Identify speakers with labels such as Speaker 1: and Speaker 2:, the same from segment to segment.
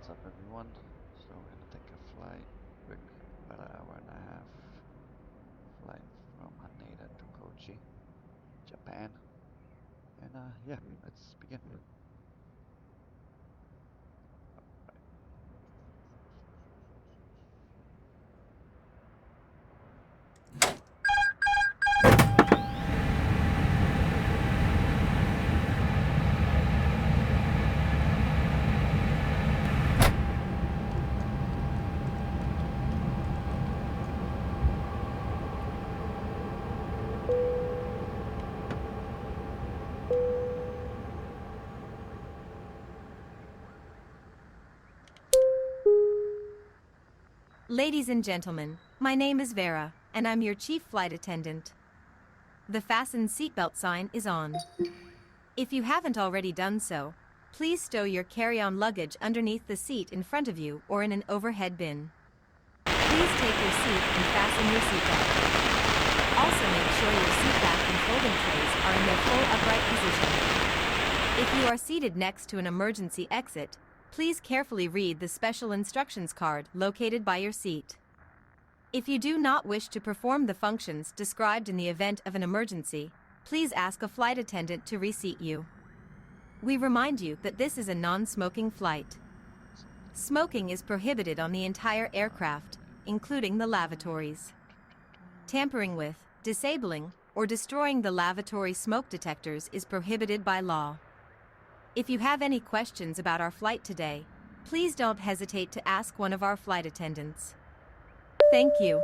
Speaker 1: What's up, everyone? So we're gonna take a flight, quick, about an hour and a half flight from Haneda to Kochi, Japan. And yeah, let's begin.
Speaker 2: Ladies and gentlemen, my name is Vera, and I'm your chief flight attendant. The fasten seatbelt sign is on. If you haven't already done so, please stow your carry-on luggage underneath the seat in front of you or in an overhead bin. Please take your seat and fasten your seatbelt. Also make sure your seat back and folding trays are in their full upright position. If you are seated next to an emergency exit, please carefully read the special instructions card located by your seat. If you do not wish to perform the functions described in the event of an emergency, please ask a flight attendant to reseat you. We remind you that this is a non-smoking flight. Smoking is prohibited on the entire aircraft, including the lavatories. Tampering with, disabling, or destroying the lavatory smoke detectors is prohibited by law. If you have any questions about our flight today, please don't hesitate to ask one of our flight attendants. Thank you.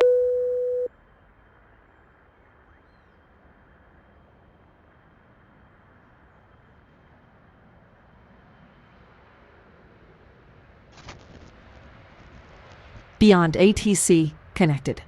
Speaker 3: Beyond ATC connected.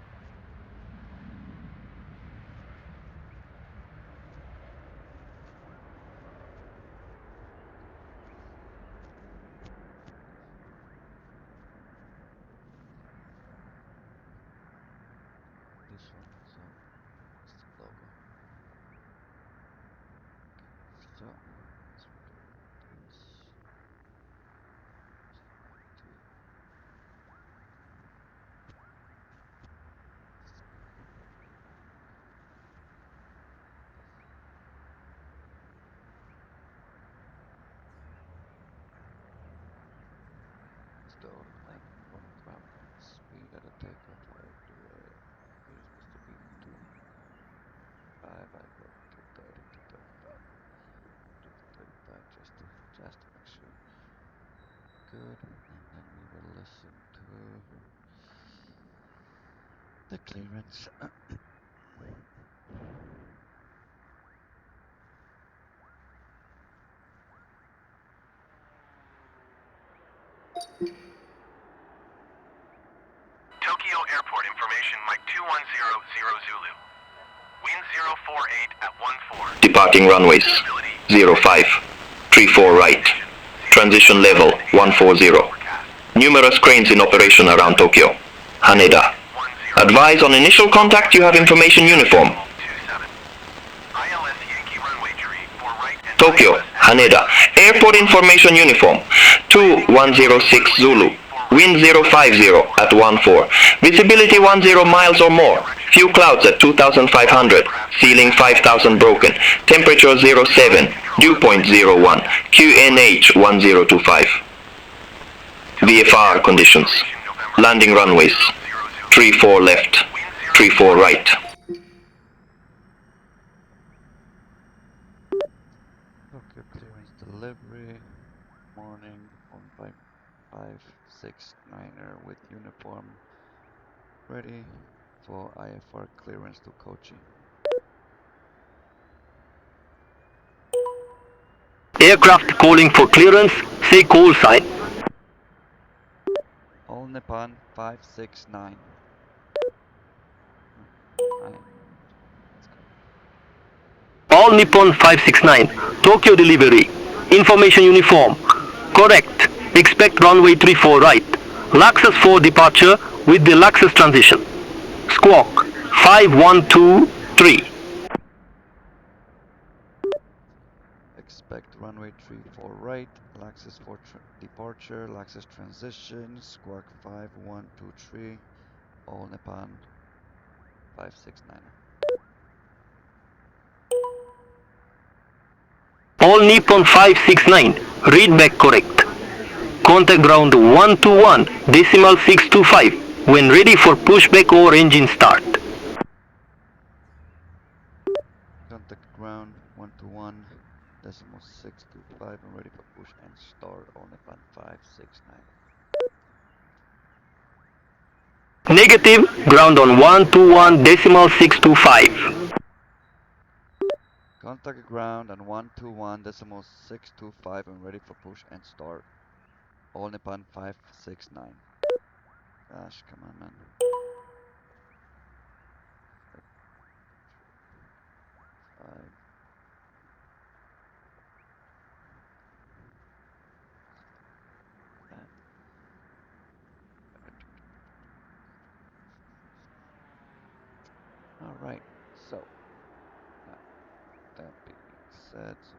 Speaker 1: This one, so it's the logo. So let's do this. Still like 1 speed at a takeoff. I do we're supposed to be 2.5. I go to 30 to 35. Do the 35 just to make sure. Good, and then we will listen to the clearance.
Speaker 4: Tokyo Airport information, Mike 2100 Zulu. Wind 048 at 14.
Speaker 5: Departing runways 05, 34 right. Transition level 140. Numerous cranes in operation around Tokyo. Haneda. Advise on initial contact you have information uniform.
Speaker 4: ILS Yankee runway tree for right and
Speaker 5: Tokyo, Haneda. Airport information uniform 2106 Zulu. Wind 050 at 14. Visibility 10 miles or more. Few clouds at 2500. Ceiling 5000 broken. Temperature 07. Dew point 01. QNH 1025. VFR conditions. Landing runways 34 left. 34 right.
Speaker 1: Okay, clearance delivery. Morning 15569er with uniform. Ready for IFR clearance to Kochi.
Speaker 6: Aircraft calling for clearance, say call sign.
Speaker 1: All Nippon 569.
Speaker 6: All Nippon 569, Tokyo delivery. Information uniform. Correct. Expect runway 34 right. Luxus 4 departure with the Luxus transition. Squawk 5123.
Speaker 1: Expect runway 34 right, Laxus for departure, Laxus transition, Squawk 5123, All Nippon 569er.
Speaker 6: All Nippon 569, read back correct. Contact ground 121, decimal 625, when ready for pushback or engine start.
Speaker 1: Contact ground 121, decimal 625, and ready for push and start, All Nippon 569.
Speaker 6: Negative, ground on 121, decimal 625.
Speaker 1: Contact ground and 121, decimal 625, and ready for push and start, All Nippon 569. Gosh, come on, man. Five. That. All right. So now that being said, here.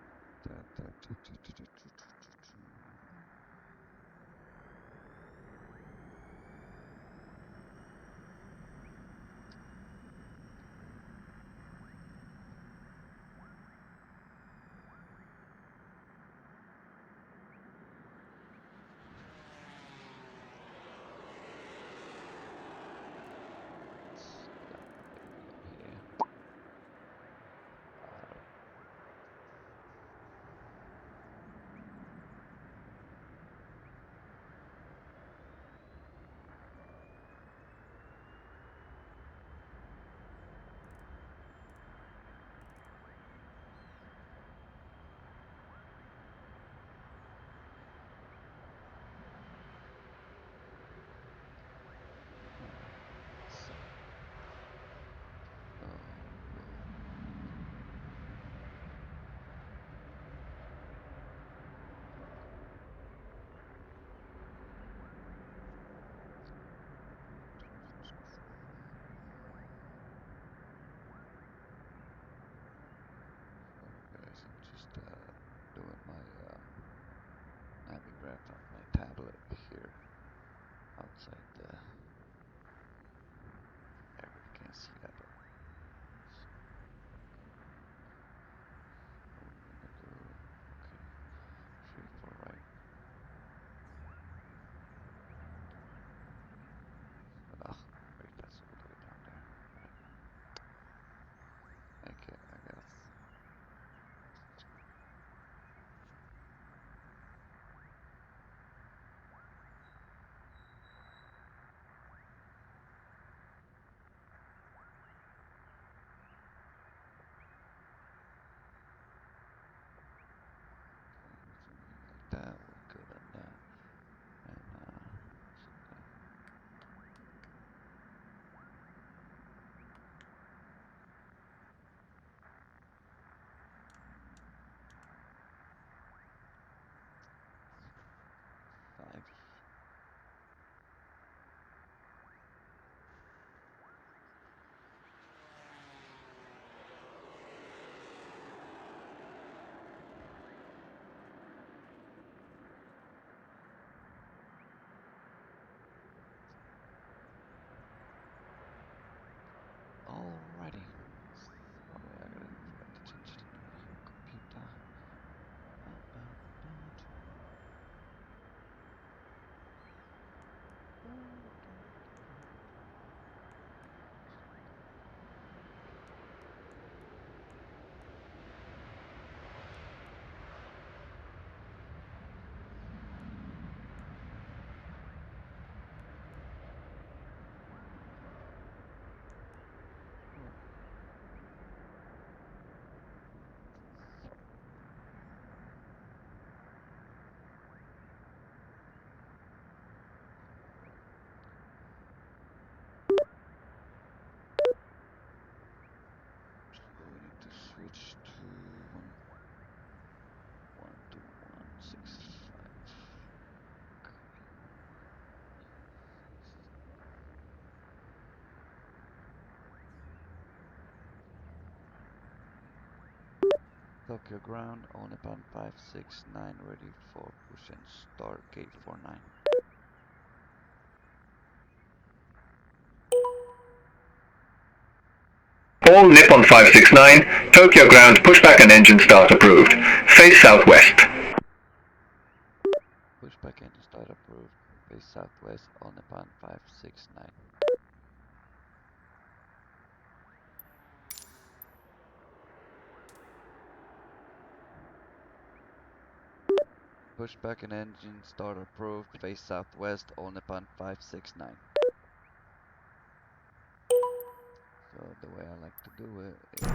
Speaker 1: So, guys, I'm just doing my navigraph on my tablet here outside the. I really can't see that, but what we're gonna do. Okay, 3-4 right. Ugh, wait, that's all the way down there. Right. Okay, I guess. Something like that. We're good on that. And so that. Five. Alrighty. Oh yeah, I forgot to change it into my computer. About. So we need to switch to 12165. So Tokyo ground, Onipan 569, ready for push and start, gate 49.
Speaker 7: All Nippon 569, Tokyo ground pushback and engine start approved. Face southwest.
Speaker 1: Pushback engine start approved, face southwest, Onipan 569. Pushback and engine start approved, face southwest, Onipan 569. So the way I like to do it is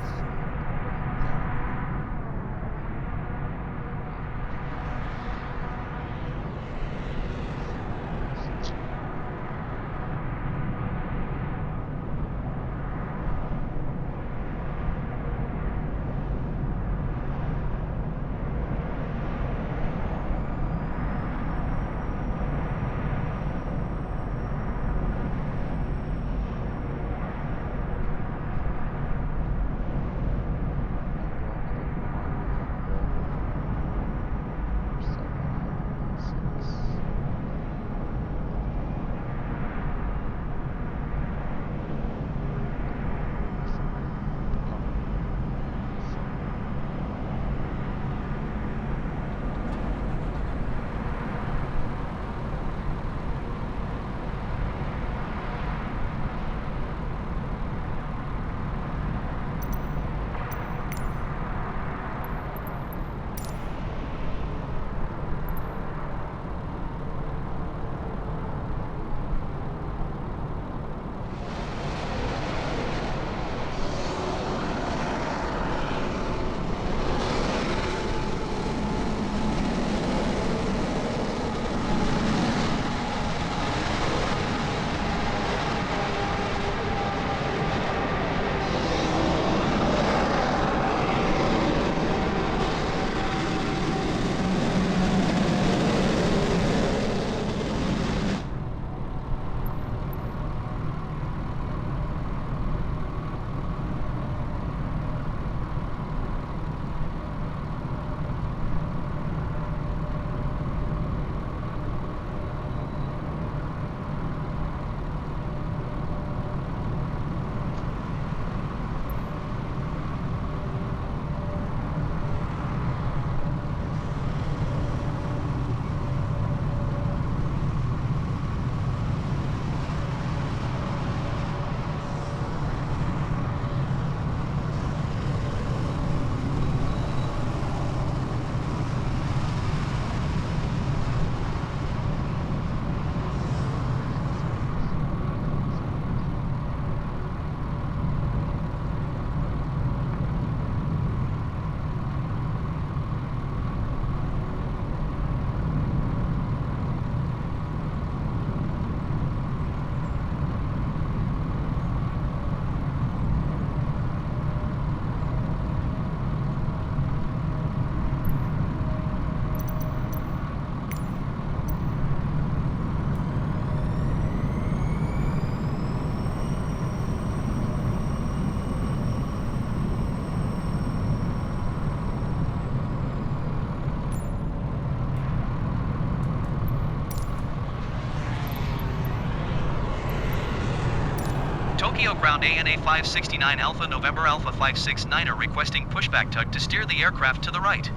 Speaker 8: Tokyo ground ANA 569 Alpha November Alpha 569 are requesting pushback tug to steer the aircraft to the right.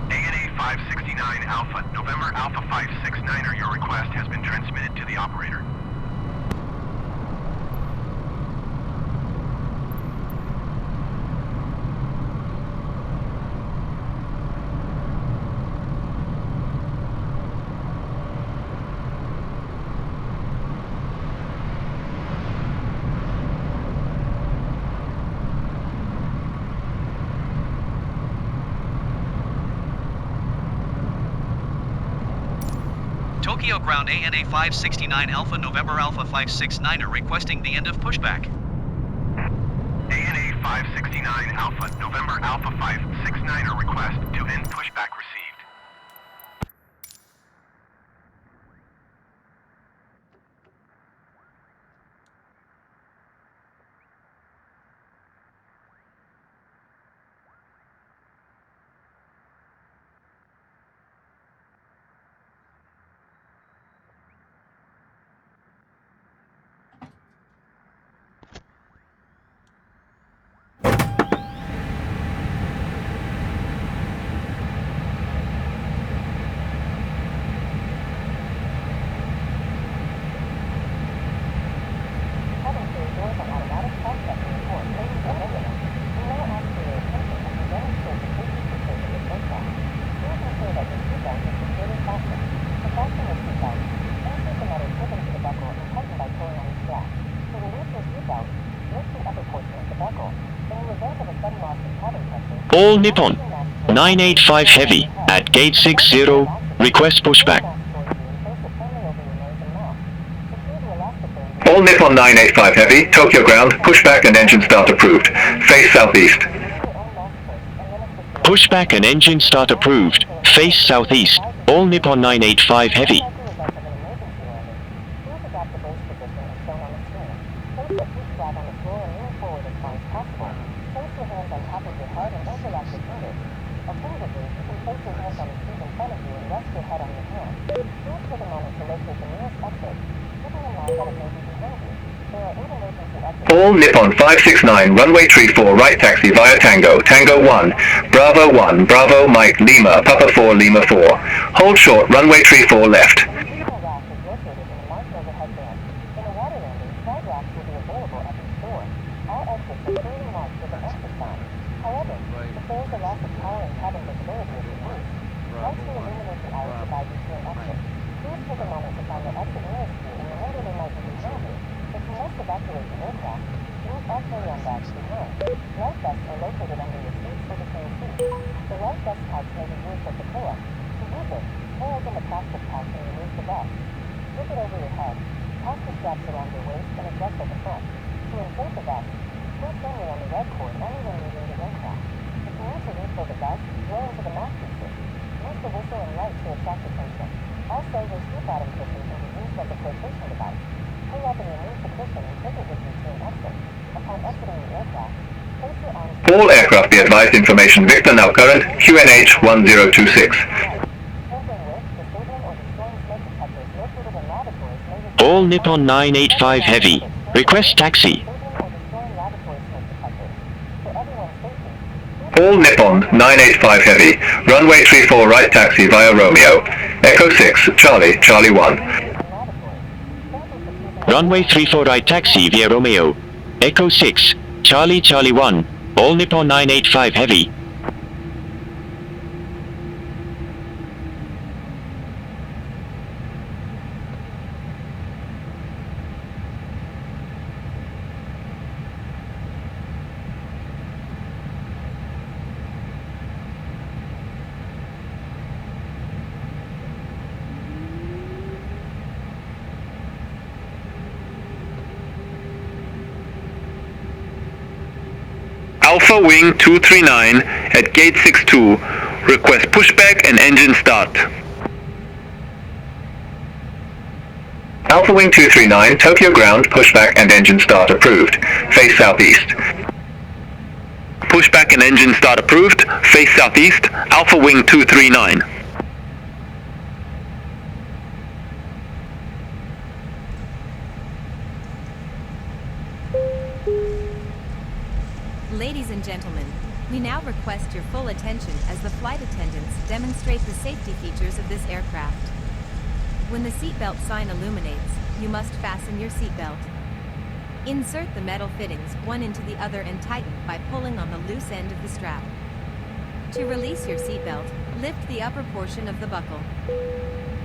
Speaker 4: ANA 569 Alpha November Alpha 569er, your request has been transmitted to the operator.
Speaker 8: Tokyo ground ANA 569 Alpha November Alpha 569 are requesting the end of pushback.
Speaker 4: ANA 569 Alpha November Alpha 569er, request to end pushback received.
Speaker 9: All Nippon 985 Heavy at gate 60, request pushback.
Speaker 7: All Nippon 985 Heavy, Tokyo ground, pushback and engine start approved. Face southeast.
Speaker 9: Pushback and engine start approved. Face southeast. All Nippon 985 Heavy.
Speaker 7: All Nippon 569, runway 34, right taxi via Tango, Tango 1, Bravo 1, Bravo Mike Lima, Papa 4, Lima 4. Hold short, runway 34 left. All aircraft be advised information Victor now current, QNH 1026.
Speaker 9: All Nippon 985 Heavy, request taxi.
Speaker 7: All Nippon 985 Heavy, runway 34 right taxi via Romeo, Echo 6, Charlie, Charlie 1.
Speaker 9: Runway 34 right taxi via Romeo, Echo 6, Charlie, Charlie 1. All Nippon 985 Heavy.
Speaker 6: Alpha Wing 239 at gate 62, request pushback and engine start.
Speaker 7: Alpha Wing 239, Tokyo ground, pushback and engine start approved. Face southeast.
Speaker 6: Pushback and engine start approved, face southeast, Alpha Wing 239.
Speaker 2: Ladies and gentlemen, we now request your full attention as the flight attendants demonstrate the safety features of this aircraft. When the seatbelt sign illuminates, you must fasten your seatbelt. Insert the metal fittings one into the other and tighten by pulling on the loose end of the strap. To release your seatbelt, lift the upper portion of the buckle.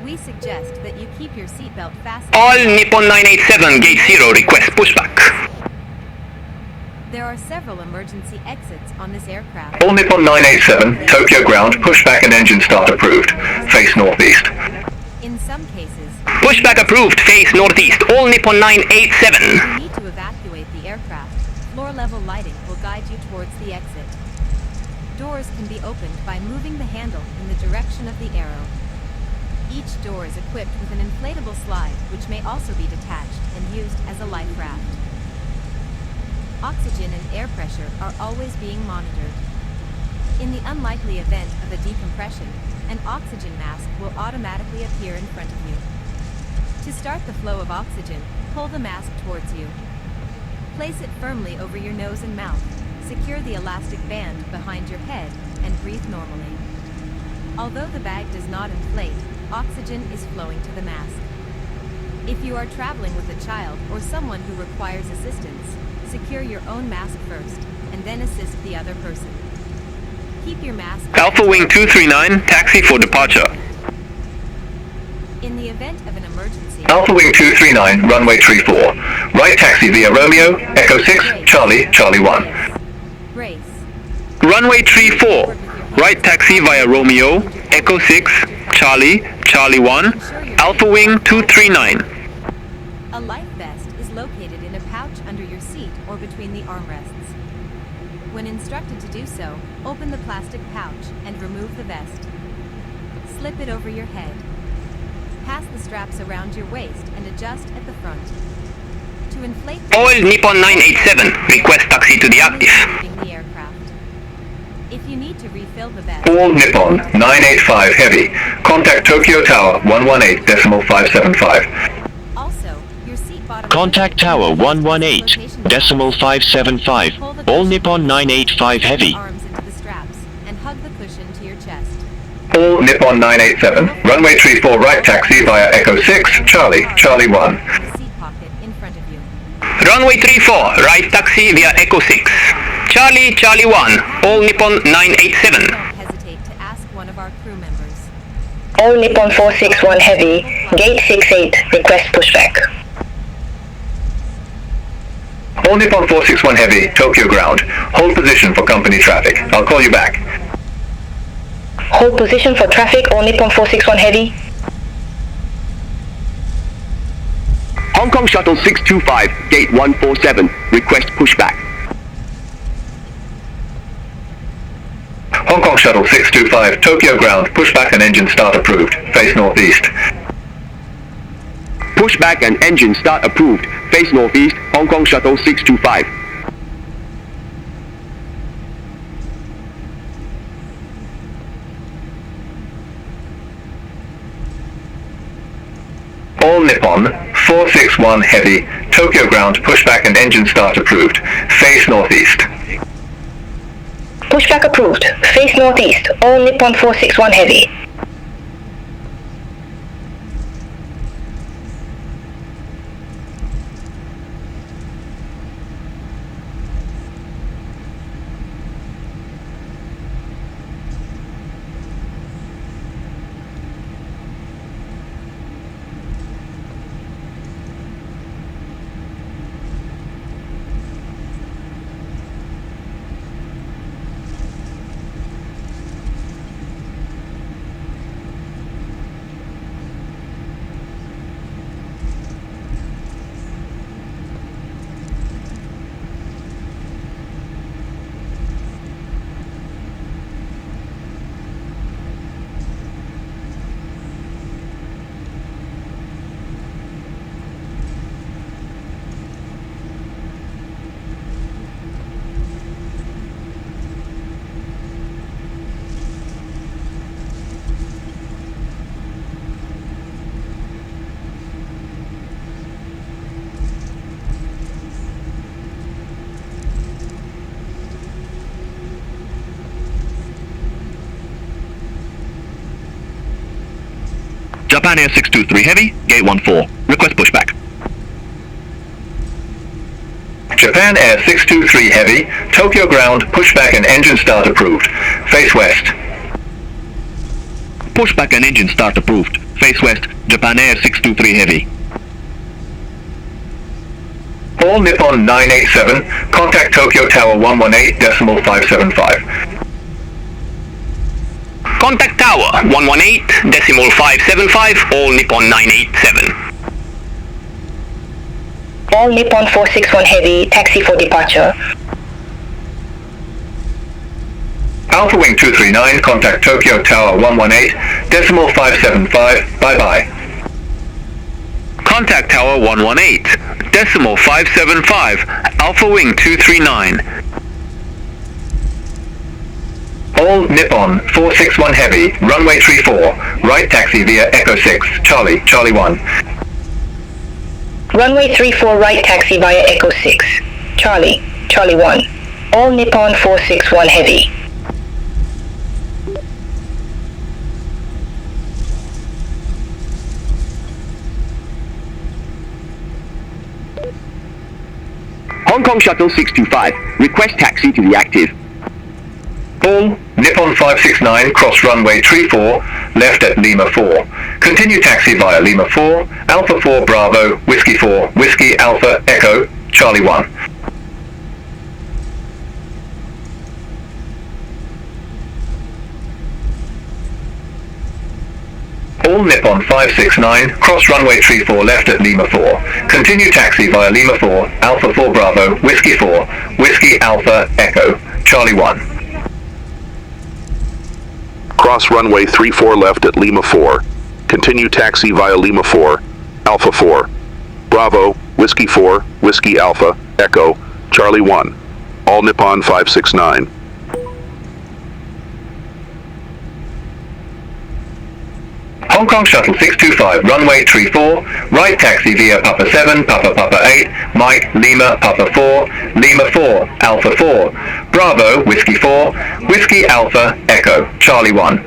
Speaker 2: We suggest that you keep your seatbelt fastened.
Speaker 6: All Nippon 987 gate 0 request pushback.
Speaker 2: There are several emergency exits on this aircraft.
Speaker 7: All Nippon 987, Tokyo ground, pushback and engine start approved. Face northeast.
Speaker 2: In some cases,
Speaker 6: Pushback approved, face northeast, all Nippon 987.
Speaker 2: if you need to evacuate the aircraft, floor-level lighting will guide you towards the exit. Doors can be opened by moving the handle in the direction of the arrow. Each door is equipped with an inflatable slide, which may also be detached and used as a life raft. Oxygen and air pressure are always being monitored. In the unlikely event of a decompression, an oxygen mask will automatically appear in front of you. To start the flow of oxygen, pull the mask towards you. Place it firmly over your nose and mouth, secure the elastic band behind your head, and breathe normally. Although the bag does not inflate, oxygen is flowing to the mask. If you are traveling with a child or someone who requires assistance, secure your own mask first, and then assist the other person. Keep your mask...
Speaker 6: Alpha Wing 239, taxi for departure.
Speaker 2: In the event of an emergency...
Speaker 7: Alpha Wing 239, runway 34. Right taxi via Romeo, Echo 6, Charlie, Charlie 1.
Speaker 2: Brace.
Speaker 6: Runway 34, right taxi via Romeo, Echo 6, Charlie, Charlie 1, Alpha Wing 239.
Speaker 2: A life vest is located in a pouch under your seat or between the armrests. When instructed to do so, open the plastic pouch and remove the vest. Slip it over your head. Pass the straps around your waist and adjust at the front. To inflate
Speaker 6: All Nippon 987, request taxi to the active.
Speaker 2: leaving the aircraft. If you need to refill the vest,
Speaker 7: All Nippon 985 Heavy. Contact Tokyo Tower 118.575.
Speaker 2: also, your seat bottom...
Speaker 9: Contact Tower 118.575. All Nippon 985 Heavy.
Speaker 2: Arms into the straps and hug the cushion to your chest.
Speaker 7: All Nippon 987. Runway 34 right taxi via Echo 6, Charlie, Charlie 1.
Speaker 2: The seat pocket in front of you.
Speaker 6: Runway 34, right taxi via Echo 6. Charlie, Charlie 1, all Nippon 987.
Speaker 2: Don't hesitate to ask one of our crew members.
Speaker 10: All Nippon 461 Heavy, gate 68, request pushback.
Speaker 7: All Nippon 461 Heavy, Tokyo ground. Hold position for company traffic. I'll call you back.
Speaker 10: Hold position for traffic, all Nippon 461 Heavy.
Speaker 11: Hong Kong Shuttle 625, gate 147, request pushback.
Speaker 7: Hong Kong Shuttle 625, Tokyo ground. Pushback and engine start approved. Face northeast.
Speaker 11: Pushback and engine start approved. Face northeast, Hong Kong Shuttle 625.
Speaker 7: All Nippon 461 Heavy, Tokyo ground. Pushback and engine start approved. Face northeast.
Speaker 10: Pushback approved. Face northeast, all Nippon 461 Heavy.
Speaker 11: Japan Air 623 Heavy, gate 14, request pushback.
Speaker 7: Japan Air 623 Heavy, Tokyo ground. Pushback and engine start approved. Face west.
Speaker 11: Pushback and engine start approved. Face west, Japan Air 623 Heavy.
Speaker 7: All Nippon 987, contact Tokyo Tower 118.575.
Speaker 6: Contact Tower 118.575, all Nippon 987.
Speaker 10: All Nippon 461 Heavy, taxi for departure.
Speaker 7: Alpha Wing 239, contact Tokyo Tower 118.575. Bye-bye.
Speaker 6: Contact Tower 118.575, Alpha Wing 239.
Speaker 7: All Nippon 461 Heavy, runway 34, right taxi via Echo 6, Charlie, Charlie 1.
Speaker 10: Runway 34 right taxi via Echo 6, Charlie, Charlie 1. All Nippon 461 Heavy.
Speaker 11: Hong Kong Shuttle 625, request taxi to the active.
Speaker 7: All Nippon 569, cross runway 34, left at Lima 4. Continue taxi via Lima 4, Alpha 4 Bravo, Whiskey 4, Whiskey Alpha Echo, Charlie 1. All Nippon 569, cross runway 34 left at Lima 4. Continue taxi via Lima 4, Alpha 4 Bravo, Whiskey 4, Whiskey Alpha Echo, Charlie 1.
Speaker 12: Cross runway 34 left at Lima 4. Continue taxi via Lima 4, Alpha 4. Bravo, Whiskey 4, Whiskey Alpha, Echo, Charlie 1. All Nippon 569.
Speaker 7: Hong Kong Shuttle 625, runway 34, right taxi via Papa 7, Papa 8, Mike, Lima, Papa 4, Lima 4, Alpha 4, Bravo, Whiskey 4, Whiskey Alpha, Echo, Charlie 1.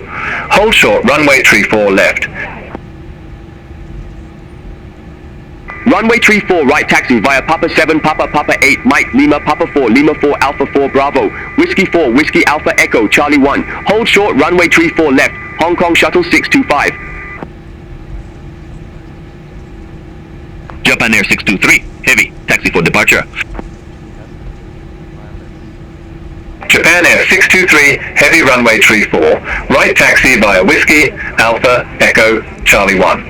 Speaker 7: Hold short, runway 34 left.
Speaker 11: Runway 34, right taxi via Papa 7, Papa 8, Mike, Lima, Papa 4, Lima 4, Alpha 4, Bravo, Whiskey 4, Whiskey Alpha, Echo, Charlie 1. Hold short, runway 34 left, Hong Kong Shuttle 625.
Speaker 5: Japan Air 623, heavy, taxi for departure.
Speaker 7: Japan Air 623, heavy runway 34, right taxi via Whiskey, Alpha, Echo, Charlie 1.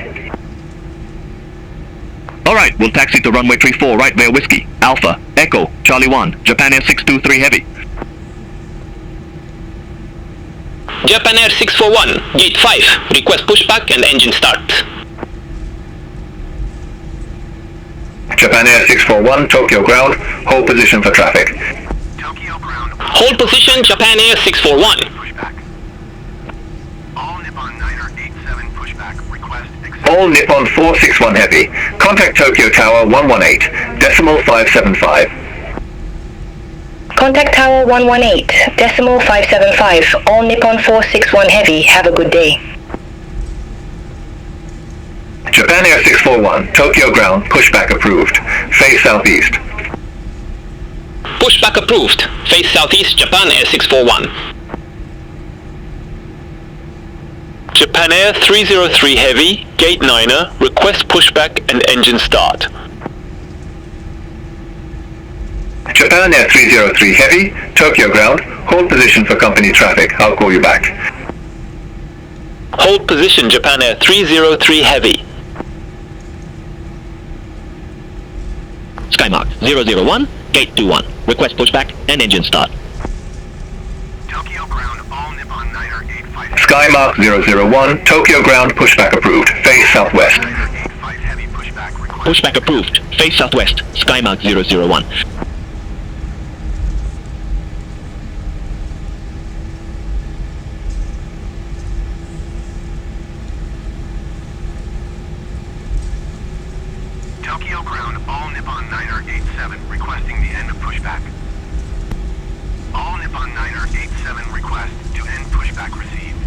Speaker 5: Alright, we'll taxi to runway 34 right via Whiskey, Alpha, Echo, Charlie 1, Japan Air 623 heavy.
Speaker 6: Japan Air 641, gate 5, request pushback and engine start.
Speaker 7: Japan Air 641, Tokyo ground, hold position for traffic.
Speaker 6: Hold position, Japan Air 641.
Speaker 7: All Nippon 461 heavy, contact Tokyo Tower 118, decimal 575.
Speaker 10: Contact Tower 118, decimal 575, all Nippon 461 heavy, have a good day.
Speaker 7: Japan Air 641, Tokyo ground, pushback approved, face southeast.
Speaker 6: Pushback approved, face southeast, Japan Air 641.
Speaker 13: Japan Air 303 heavy, gate 9er, request pushback and engine start.
Speaker 7: Japan Air 303 heavy, Tokyo ground, hold position for company traffic, I'll call you back.
Speaker 13: Hold position, Japan Air 303 heavy.
Speaker 5: Skymark 001, gate 21, request pushback and engine start.
Speaker 7: Skymark 001, Tokyo ground, pushback approved, face southwest.
Speaker 5: Pushback approved, face southwest, Skymark 001.
Speaker 4: Tokyo ground, all Nippon 9er 87, requesting the end of pushback. All Nippon 9er 87 request to end pushback received.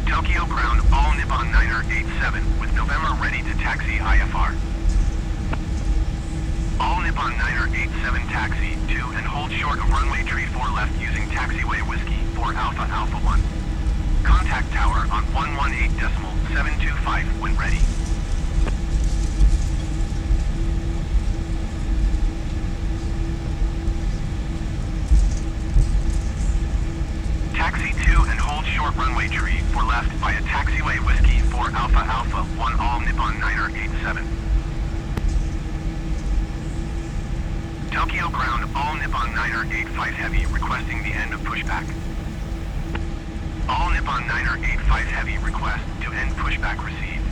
Speaker 4: Tokyo ground, all Nippon 9er 87, with November ready to taxi IFR. All Nippon 9er 87 taxi to and hold short of runway 34 left using taxiway Whiskey 4 Alpha Alpha 1. Contact tower on 118.725 when ready. Taxi 2 and hold short runway 34 left via taxiway Whiskey 4 Alpha Alpha 1 all Nippon 9er 87. Tokyo ground, all Nippon 9er 85 heavy, requesting the end of pushback. All Nippon 9er 85 heavy request to end pushback received.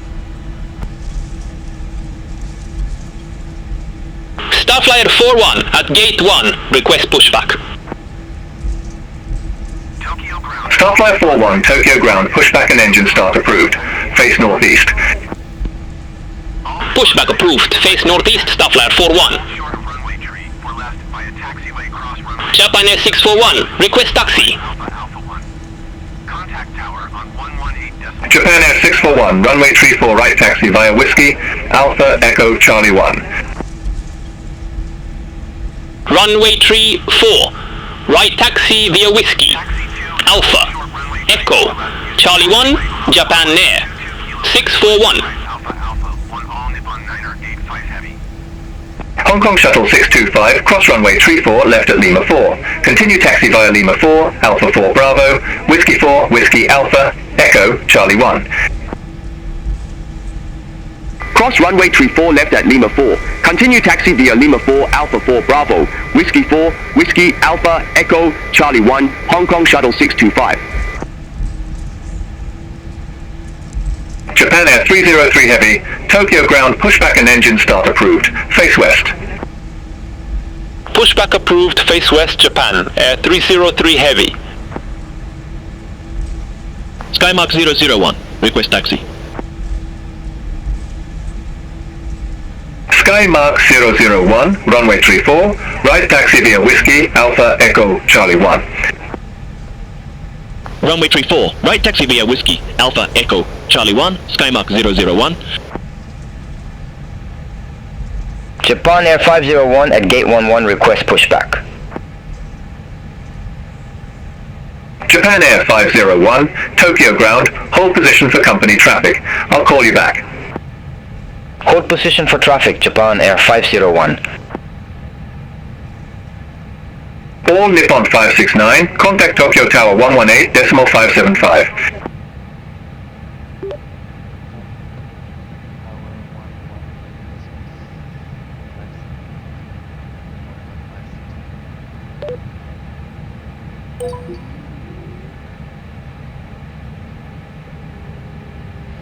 Speaker 6: Starflyer 41 at gate 1, request pushback.
Speaker 7: Starflyer 41, Tokyo ground, pushback and engine start approved, face northeast.
Speaker 6: Pushback approved, face northeast, Starflyer 41. Japan Air 641, request taxi.
Speaker 7: Japan Air 641, runway 34 right taxi via Whiskey, Alpha Echo Charlie 1.
Speaker 6: Runway 34, right taxi via Whiskey, Alpha, Echo, Charlie 1, Japan Air 641.
Speaker 7: Hong Kong Shuttle 625, cross runway 34 left at Lima 4. Continue taxi via Lima 4, Alpha 4 Bravo, Whiskey 4, Whiskey Alpha, Echo, Charlie 1.
Speaker 11: Cross runway 34 left at Lima 4. Continue taxi via Lima 4, Alpha 4 Bravo, Whiskey 4, Whiskey Alpha, Echo, Charlie 1, Hong Kong Shuttle 625.
Speaker 7: Japan Air 303 Heavy, Tokyo ground pushback and engine start approved. Face west.
Speaker 13: Pushback approved, face west, Japan, Air 303 Heavy.
Speaker 9: Skymark 001, request taxi.
Speaker 7: Skymark 001, runway 34, right taxi via Whiskey Alpha Echo Charlie 1.
Speaker 9: Runway 34, right taxi via Whiskey Alpha Echo Charlie 1, Skymark 001.
Speaker 10: Japan Air 501 at gate 11, request pushback.
Speaker 7: Japan Air 501, Tokyo ground, hold position for company traffic. I'll call you back.
Speaker 10: Hold position for traffic, Japan Air 501.
Speaker 7: All Nippon 569, contact Tokyo Tower 118.575.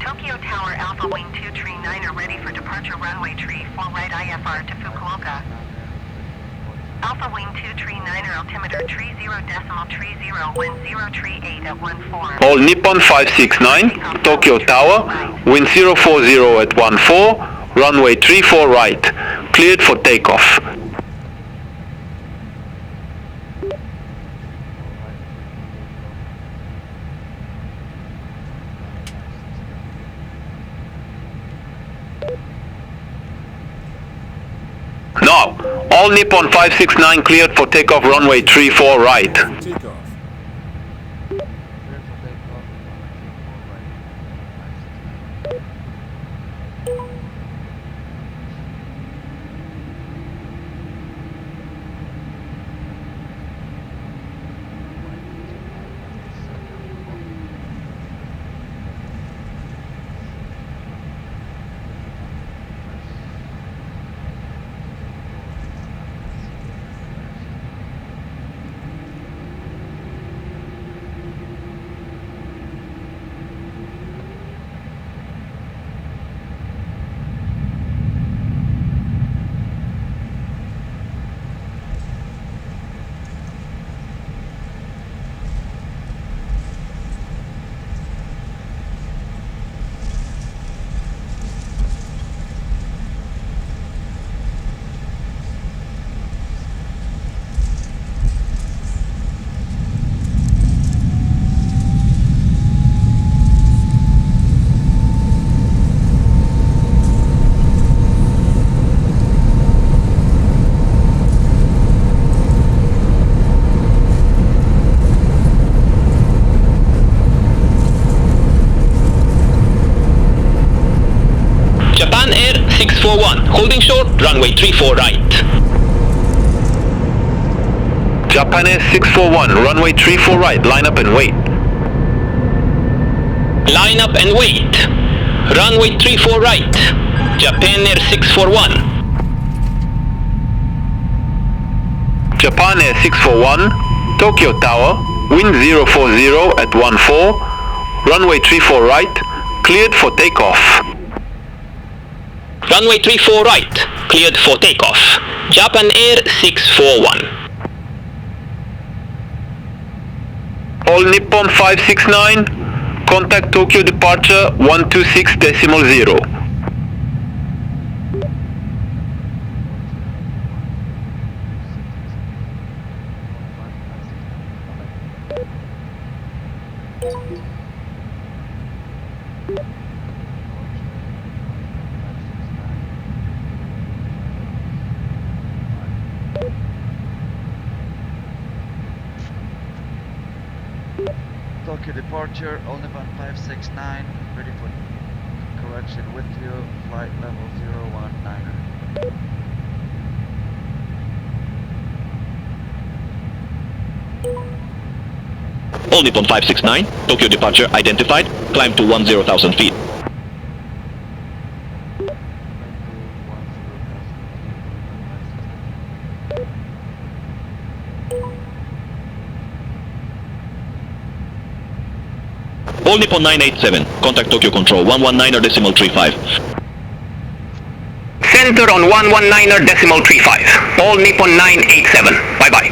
Speaker 14: Tokyo Tower Alpha Wing 239 are ready for departure runway 34 right IFR to Fukuoka. Alpha Wing 239 altimeter 30.301038 at 14.
Speaker 13: All Nippon 569, Tokyo Tower, wind 040 at 14, runway 34 right, cleared for takeoff. Now, all Nippon 569 cleared for takeoff runway 34 right. Japan Air 641, holding short, runway 34 right. Japan Air 641, runway 34 right, line up and wait. Line up and wait. Runway 34 right. Japan Air 641. Japan Air 641, Tokyo Tower, wind 040 at 14, runway 34 right, cleared for takeoff. Runway 34 right, cleared for takeoff. Japan Air 641. All Nippon 569, contact Tokyo departure 126.0.
Speaker 1: Tokyo departure, all Nippon 569, ready for correction with you, flight level 019.
Speaker 9: All Nippon 569, Tokyo departure identified, climb to 10,000 feet. All Nippon 987, contact Tokyo Control 119.35.
Speaker 6: Center on 119.35. All Nippon 987. Bye-bye.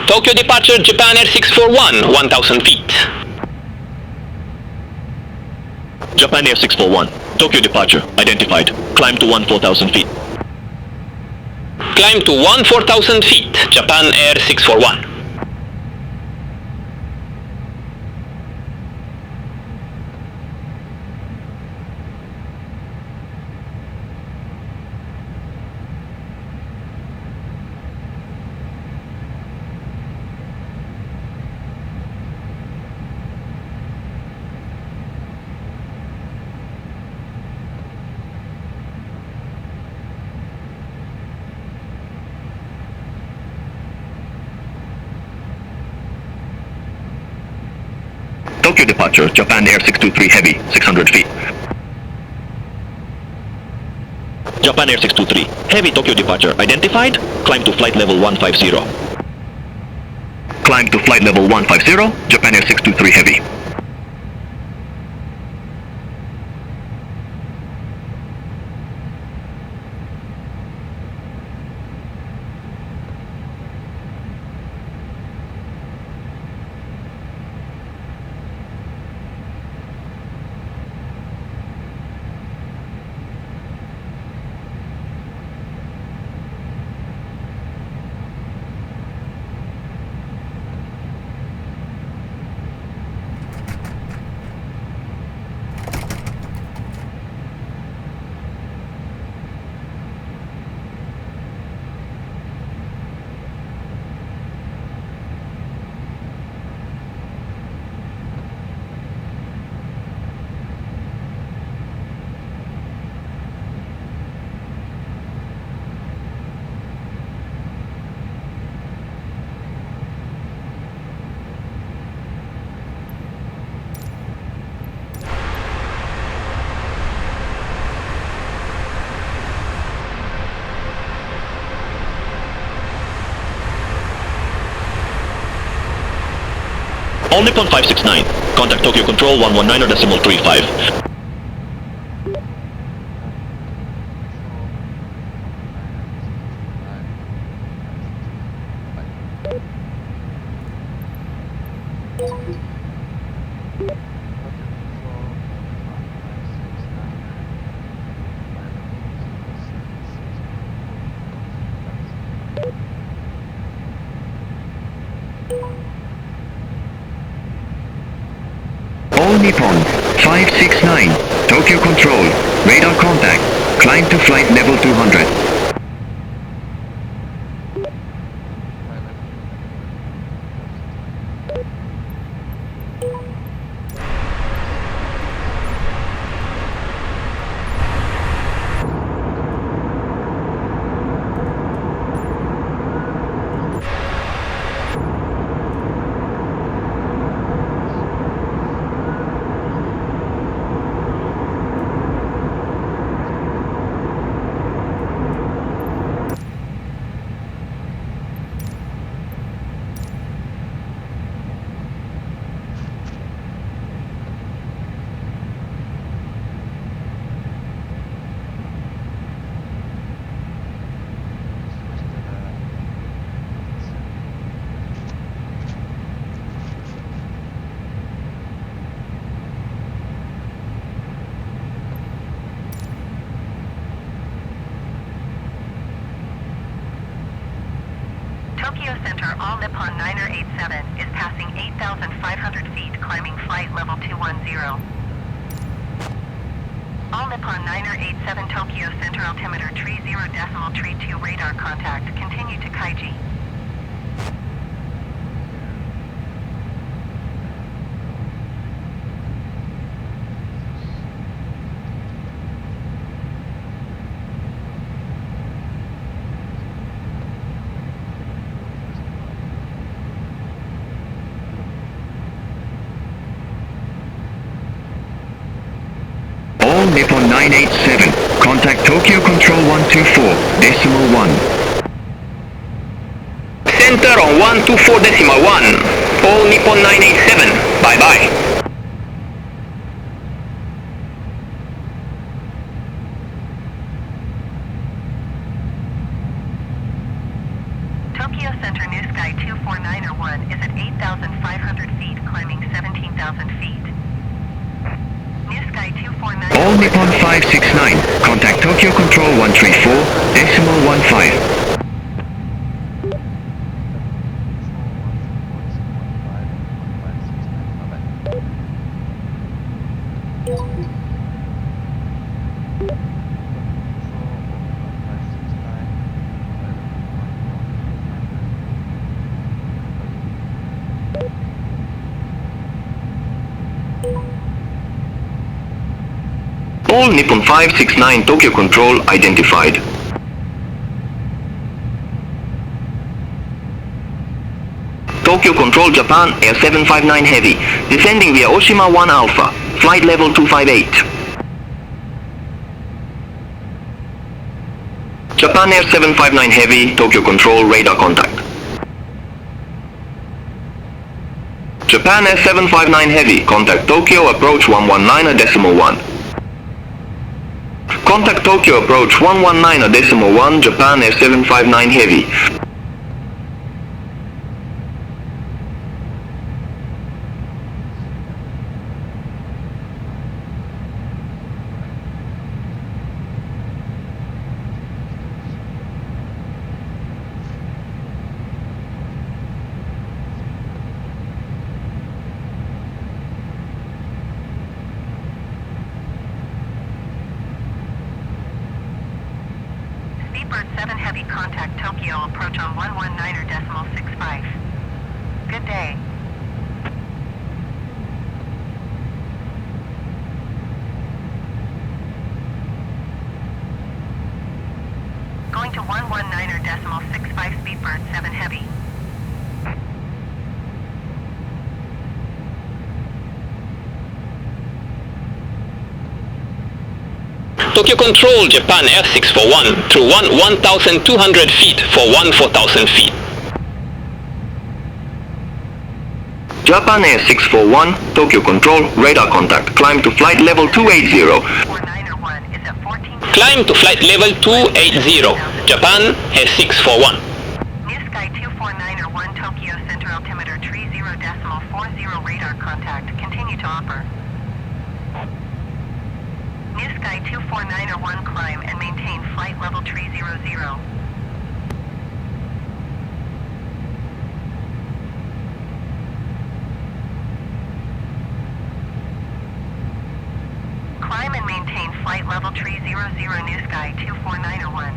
Speaker 6: Tokyo departure Japan Air 641, 1000 feet.
Speaker 9: Japan Air 641, Tokyo departure identified, climb to 14,000 feet.
Speaker 6: Climb to 14,000 feet, Japan Air 641.
Speaker 5: Tokyo departure, Japan Air 623 Heavy, 600 feet.
Speaker 9: Japan Air 623, Heavy Tokyo departure identified, climb to flight level 150.
Speaker 5: Climb to flight level 150, Japan Air 623 Heavy.
Speaker 9: All Nippon 569, contact Tokyo Control 119.35.
Speaker 5: All Nippon 569, Tokyo Control, radar contact, climb to flight level 200.
Speaker 14: Tokyo Center, all Nippon 987 is passing 8,500 feet, climbing flight level 210. All Nippon 987 Tokyo Center altimeter 30.32 radar contact. Continue to Kaiji.
Speaker 7: Nippon 987. Contact Tokyo Control 124.1.
Speaker 6: Center on 124.1. All Nippon 987. Bye bye.
Speaker 14: Tokyo Center New Sky 24901 is at 8,500 feet, climbing 17,000 feet. New Sky 249.
Speaker 7: All Nippon 569. Contact Tokyo Control 134.15.
Speaker 5: All Nippon 569 Tokyo Control identified. Tokyo Control Japan Air 759 Heavy, descending via Oshima 1 Alpha, flight level 258. Japan Air 759 Heavy, Tokyo Control, radar contact. Japan Air 759 Heavy, contact Tokyo, approach 119.1. Contact Tokyo, approach 119.1, Japan Air 759 Heavy.
Speaker 14: Speedbird 7 Heavy, contact Tokyo, approach on 119.65. Good day. Going to 119.65, Speedbird 7 Heavy.
Speaker 6: Tokyo Control, Japan Air 641 through 1,200 feet for 14,000 feet.
Speaker 5: Japan Air 641, Tokyo Control, radar contact, climb to flight level 280.
Speaker 6: Climb to flight level 280, Japan Air 641.
Speaker 14: New Sky 24901, Tokyo Center altimeter 30.40 radar contact, continue to operate. New Sky 24901, climb and maintain flight level 300. Climb and maintain flight level 300, New Sky 24901.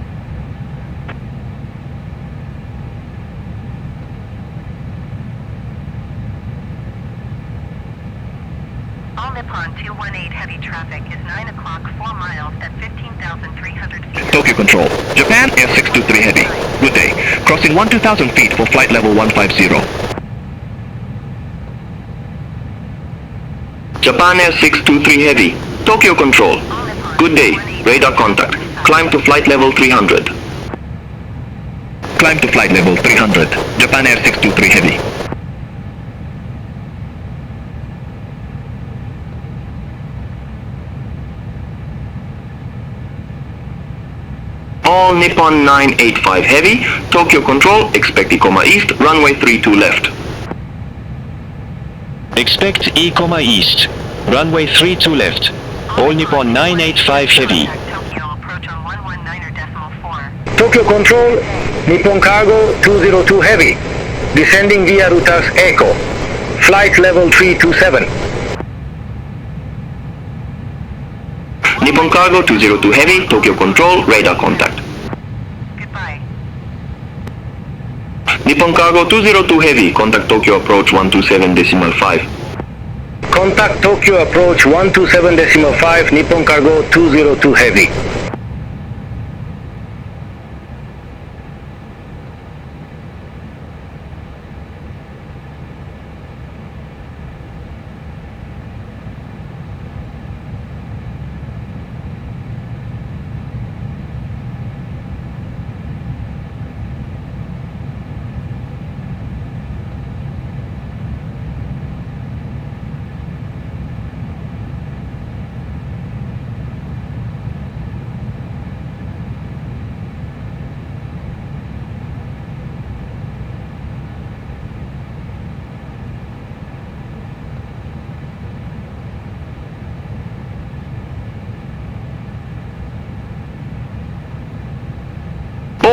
Speaker 14: All Nippon 218 heavy traffic is 9 o'clock, 4 miles at 15,300 feet.
Speaker 7: Tokyo Control, Japan Air 623 Heavy. Good day. Crossing 12,000 feet for flight level 150.
Speaker 5: Japan Air 623 Heavy, Tokyo Control. Good day, radar contact, climb to flight level 300.
Speaker 7: Climb to flight level 300, Japan Air 623 Heavy.
Speaker 5: All Nippon 985 Heavy, Tokyo Control, expect Ikoma East, runway 32 left.
Speaker 9: Expect Ikoma East, runway 32 left. All Nippon 985 Heavy.
Speaker 6: Tokyo Control, Nippon Cargo 202 Heavy, descending via Rutas Echo, flight level 327.
Speaker 5: Nippon Cargo 202 Heavy, Tokyo Control, radar contact.
Speaker 14: Goodbye.
Speaker 5: Nippon Cargo 202 Heavy, contact Tokyo approach 127.5.
Speaker 6: Contact Tokyo approach 127.5, Nippon Cargo 202 Heavy.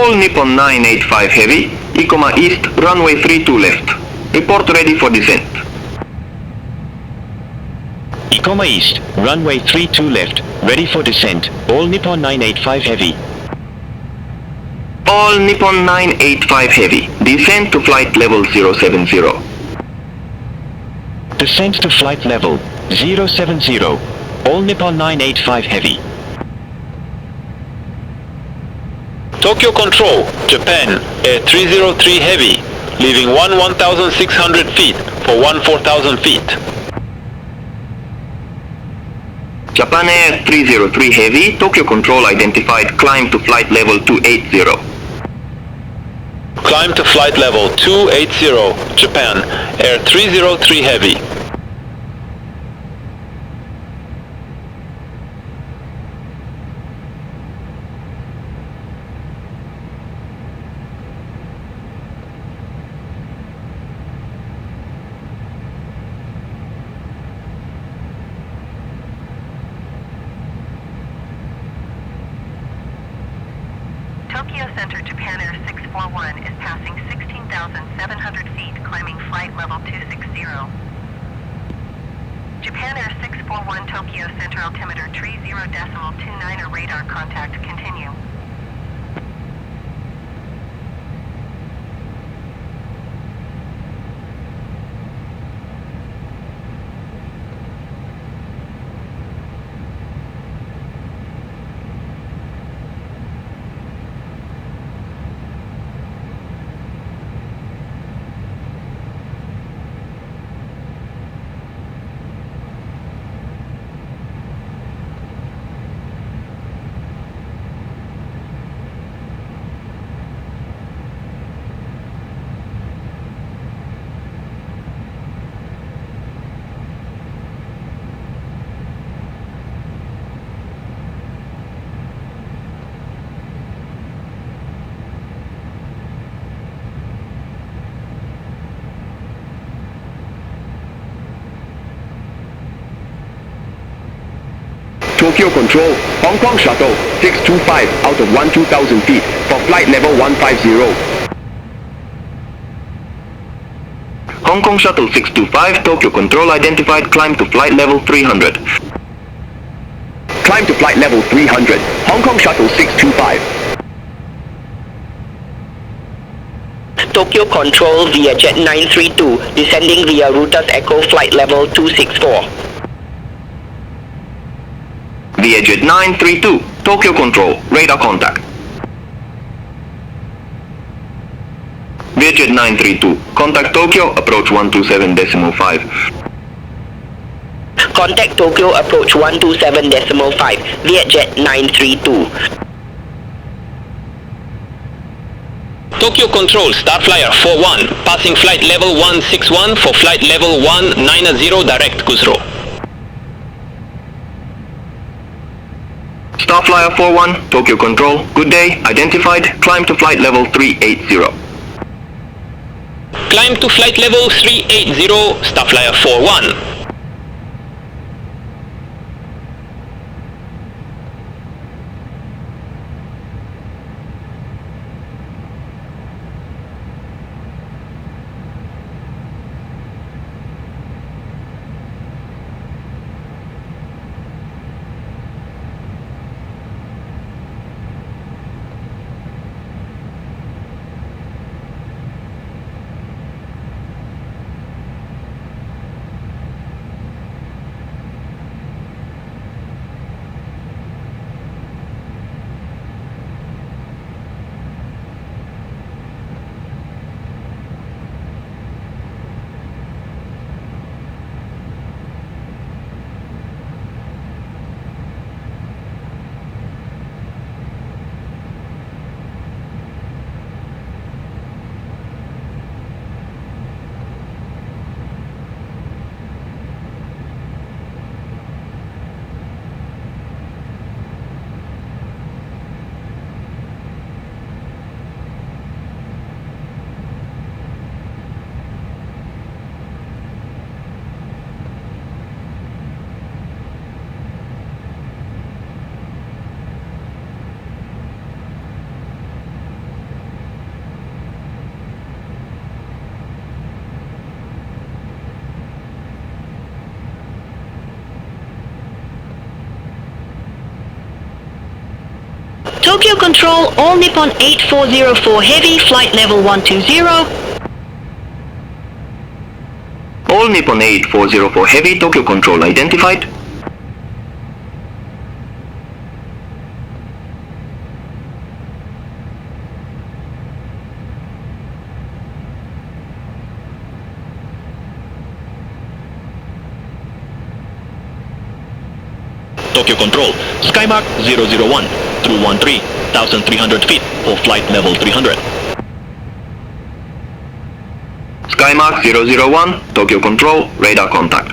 Speaker 5: All Nippon 985 Heavy, Ikoma East, runway 32 left. Report ready for descent.
Speaker 9: Ikoma East, runway 32 left, ready for descent. All Nippon 985 Heavy.
Speaker 5: All Nippon 985 Heavy, descend to flight level 070.
Speaker 9: Descent to flight level 070. All Nippon 985 Heavy.
Speaker 13: Tokyo Control, Japan, Air 303 Heavy, leaving 1,600 feet for 14,000 feet.
Speaker 5: Japan Air 303 Heavy, Tokyo Control identified climb to flight level 280.
Speaker 13: Climb to flight level 280, Japan, Air 303 Heavy.
Speaker 14: Tokyo Center Japan Air 641 is passing 16,700 feet, climbing flight level 260. Japan Air 641 Tokyo Center altimeter 30.29 radar contact continue.
Speaker 11: Tokyo Control, Hong Kong Shuttle 625 out of 12,000 feet for flight level 150.
Speaker 5: Hong Kong Shuttle 625, Tokyo Control identified climb to flight level 300.
Speaker 11: Climb to flight level 300, Hong Kong Shuttle 625.
Speaker 10: Tokyo Control via Jet 932, descending via Router's Echo flight level 264.
Speaker 5: Via Jet 932, Tokyo Control, radar contact. Via Jet 932, contact Tokyo, approach 127.5.
Speaker 10: Contact Tokyo, approach 127.5, via Jet 932.
Speaker 13: Tokyo Control, Starflyer 41, passing flight level 161 for flight level 190 direct Kusro.
Speaker 5: Starflyer 41, Tokyo Control, good day, identified, climb to flight level 380.
Speaker 13: Climb to flight level 380, Starflyer 41.
Speaker 10: Tokyo Control, All Nippon 8404 Heavy, flight level 120.
Speaker 5: All Nippon 8404 Heavy, Tokyo Control identified.
Speaker 9: Tokyo Control, Skymark 001 through 13,300 feet for flight level 300.
Speaker 5: Skymark 001, Tokyo Control, radar contact.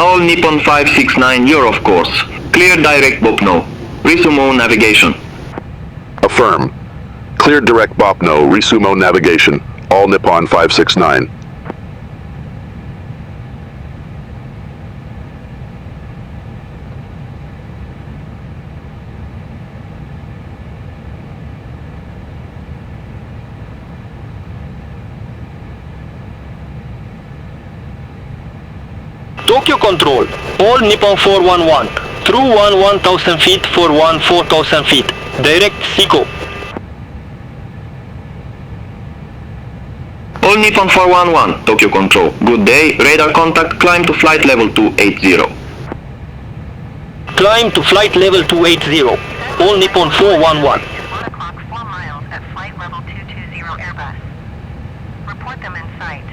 Speaker 5: All Nippon 569, you're off course. Clear direct Bopno. Resumo navigation.
Speaker 12: Affirm. Cleared direct Bopno, Resumo navigation. All Nippon 569.
Speaker 6: Tokyo Control, All Nippon 411, through 1000 feet for 4000 feet, direct Seiko.
Speaker 5: All Nippon 411, Tokyo Control. Good day, radar contact, climb to flight level 280.
Speaker 6: Climb to flight level 280, All Nippon 411.
Speaker 14: 1 o'clock, 4 miles at flight level 220 Airbus. Report them in sight.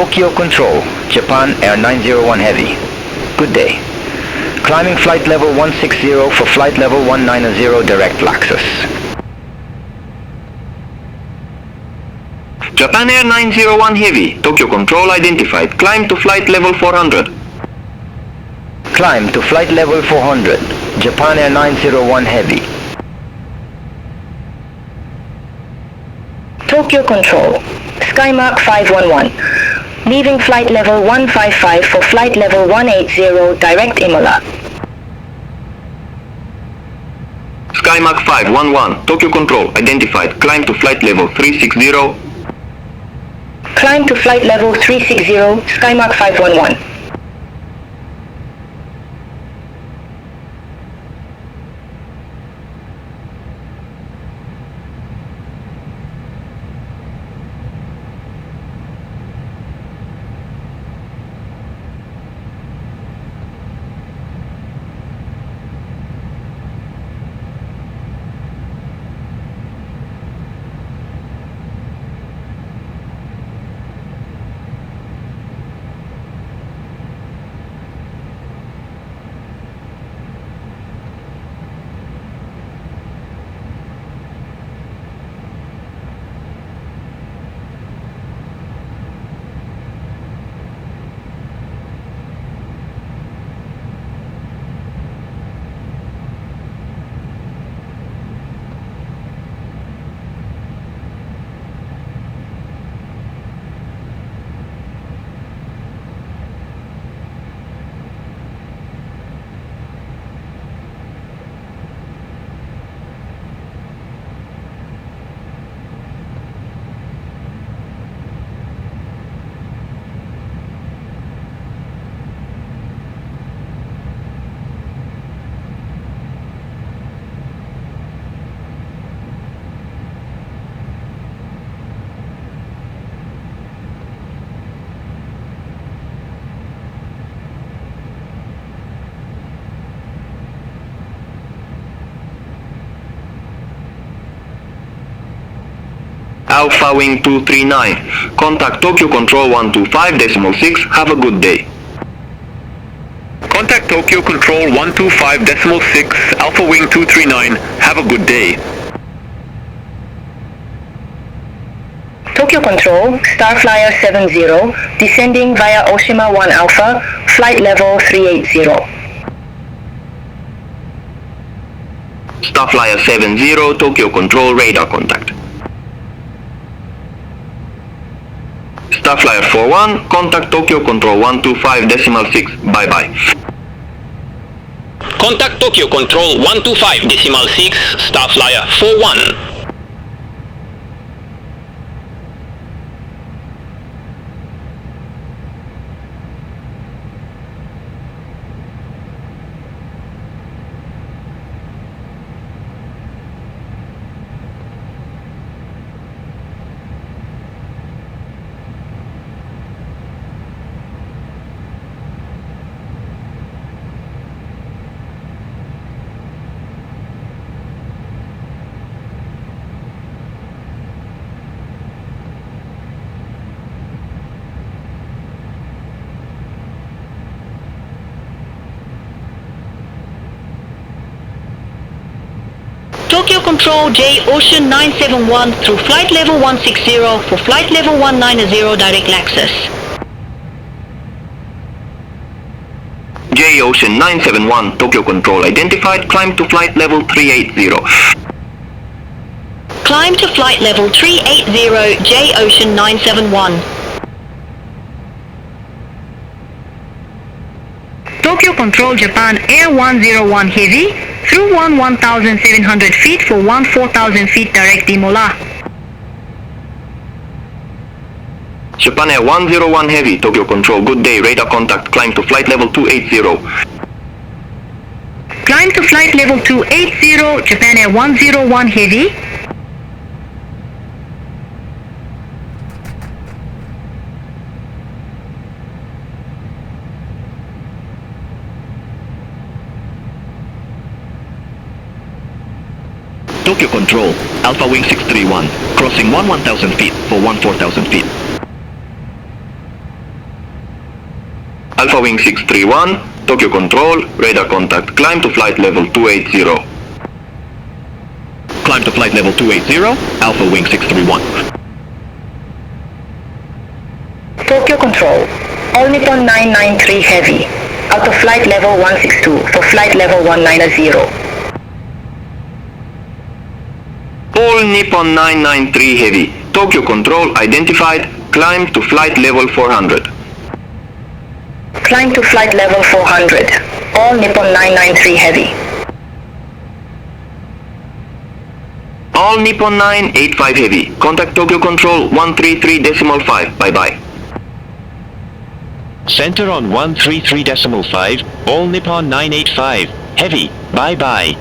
Speaker 15: Tokyo Control, Japan Air 901 Heavy. Good day. Climbing flight level 160 for flight level 190 direct Laxus.
Speaker 5: Japan Air 901 Heavy, Tokyo Control identified. Climb to flight level 400.
Speaker 15: Climb to flight level 400, Japan Air 901 Heavy.
Speaker 10: Tokyo Control, Skymark 511. Leaving flight level 155 for flight level 180 direct Imola.
Speaker 5: Skymark 511, Tokyo Control identified. Climb to flight level 360.
Speaker 10: Climb to flight level 360, Skymark 511.
Speaker 5: Alpha Wing 239. Contact Tokyo Control 125.6. Have a good day.
Speaker 13: Contact Tokyo Control 125.6, Alpha Wing 239. Have a good day.
Speaker 10: Tokyo Control, Starflyer 70, descending via Oshima 1 Alpha, flight level 380.
Speaker 5: Starflyer 70, Tokyo Control radar contact. Starflyer 41, contact Tokyo Control 125.6. Bye bye.
Speaker 6: Contact Tokyo Control 125.6, Starflyer 41.
Speaker 16: Tokyo Control J Ocean 971 through flight level 160 for flight level 190 direct Laxus.
Speaker 5: J Ocean 971, Tokyo Control identified. Climb to flight level 380.
Speaker 16: Climb to flight level 380 J Ocean 971.
Speaker 10: Tokyo Control Japan Air 101 Heavy, through 1,700 feet for 4,000 feet direct Imola.
Speaker 5: Japan Air 101 Heavy, Tokyo Control, good day, radar contact, climb to flight level 280.
Speaker 10: Climb to flight level 280, Japan Air 101 Heavy.
Speaker 11: Tokyo Control, Alpha Wing 631, crossing 1,000 feet for 4,000 feet.
Speaker 5: Alpha Wing 631, Tokyo Control, radar contact, climb to flight level 280.
Speaker 9: Climb to flight level 280, Alpha Wing 631.
Speaker 10: Tokyo Control, All Nippon 993 Heavy, out of flight level 162 for flight level 190.
Speaker 5: All Nippon 993 Heavy, Tokyo Control identified, climb to flight level 400.
Speaker 10: Climb to flight level 400, All Nippon 993 Heavy.
Speaker 5: All Nippon 985 Heavy, contact Tokyo Control 133.5, bye-bye.
Speaker 9: Center on 133.5, All Nippon 985, Heavy, bye-bye.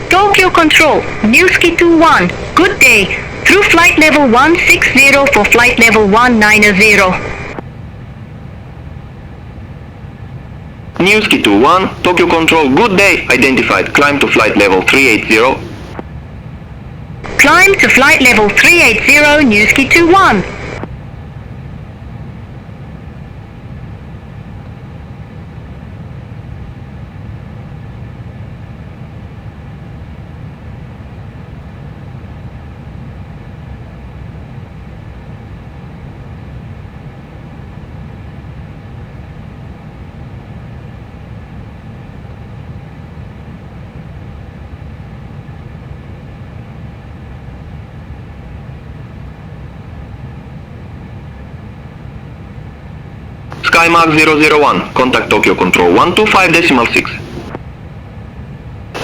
Speaker 16: Tokyo Control, Newski 21, good day. Through flight level 160 for flight level 190.
Speaker 5: Newski 21, Tokyo Control, good day, identified, climb to flight level 380.
Speaker 16: Climb to flight level 380, Newski 21.
Speaker 5: Skymark 001, contact Tokyo Control 125.6.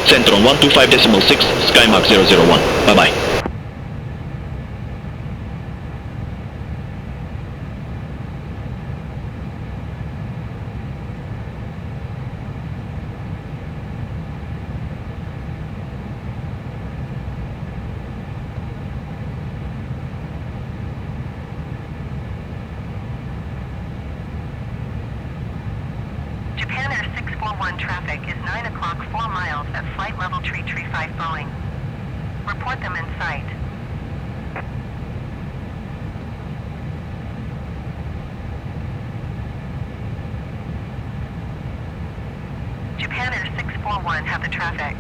Speaker 9: Center on 125.6, Skymark 001, bye-bye.
Speaker 14: Japan Air 641 traffic is 9 o'clock 4 miles at flight level 335 Boeing. Report them in sight. Japan Air 641 have the traffic.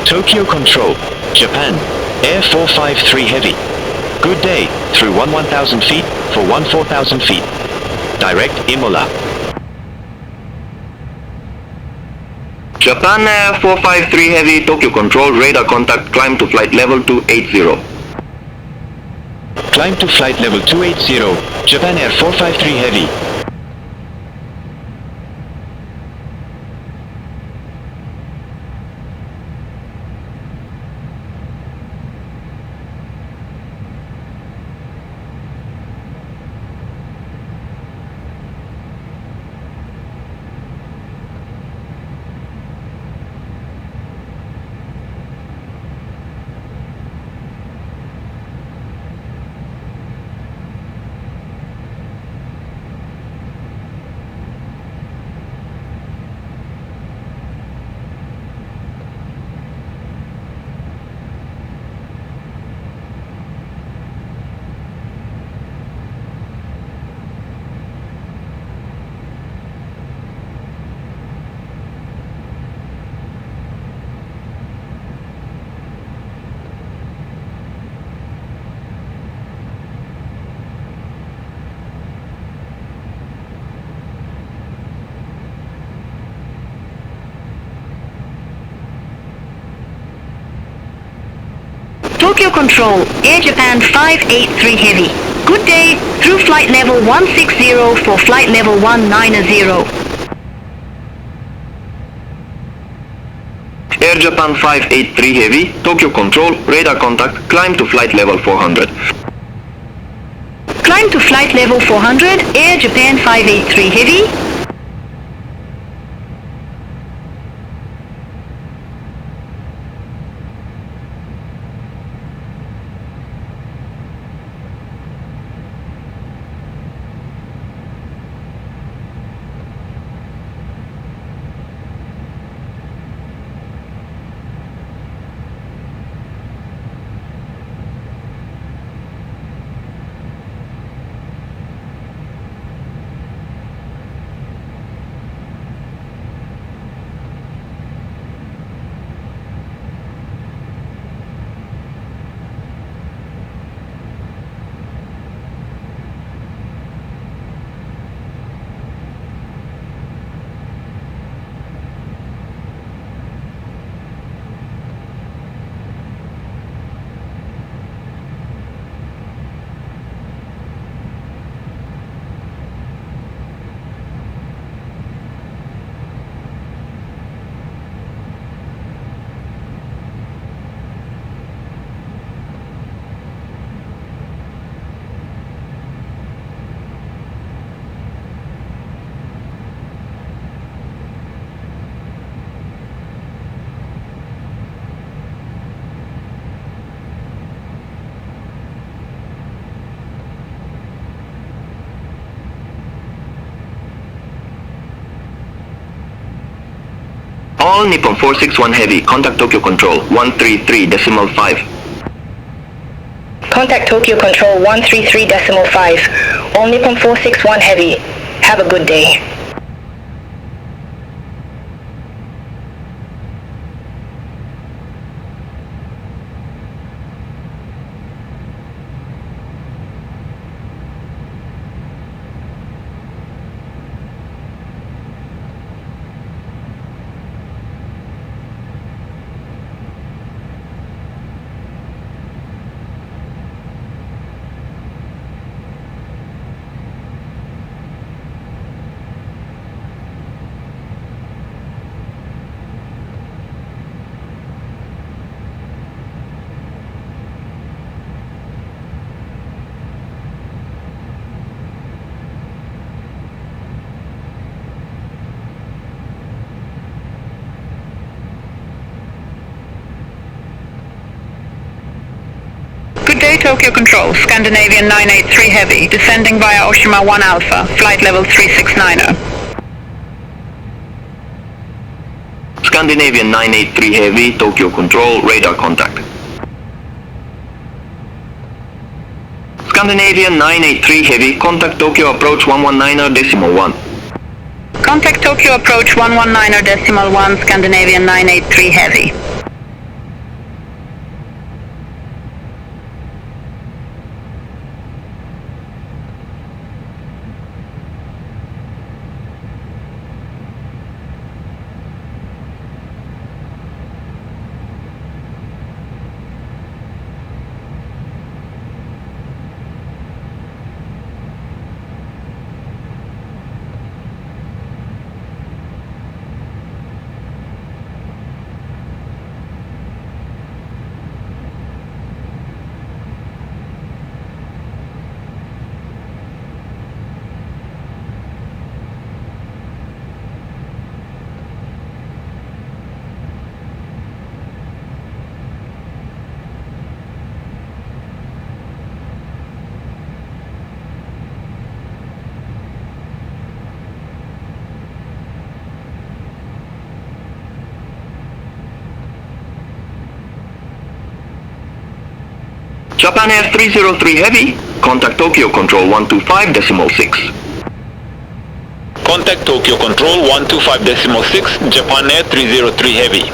Speaker 9: Tokyo Control, Japan, Air 453 Heavy. Good day, through 1,000 feet, for 4,000 feet. Direct Imola.
Speaker 5: Japan Air 453 Heavy, Tokyo Control, radar contact, climb to flight level 280.
Speaker 9: Climb to flight level 280, Japan Air 453 Heavy.
Speaker 16: Tokyo Control, Air Japan 583 Heavy. Good day, through flight level 160 for flight level 190.
Speaker 5: Air Japan 583 Heavy, Tokyo Control, radar contact, climb to flight level 400.
Speaker 16: Climb to flight level 400, Air Japan 583 Heavy.
Speaker 5: All Nippon 461 Heavy, contact Tokyo Control 133.5.
Speaker 10: Contact Tokyo Control 133.5. All Nippon 461 Heavy. Have a good day.
Speaker 17: Good day, Tokyo Control, Scandinavian 983 Heavy, descending via Oshima 1 Alpha, flight level 369er.
Speaker 5: Scandinavian 983 Heavy, Tokyo Control, radar contact. Scandinavian 983 Heavy, contact Tokyo approach 119.1.
Speaker 17: Contact Tokyo approach 119.1, Scandinavian 983 Heavy.
Speaker 5: Japan Air 303 Heavy, contact Tokyo Control 125.6.
Speaker 13: Contact Tokyo Control 125.6, Japan Air 303 Heavy.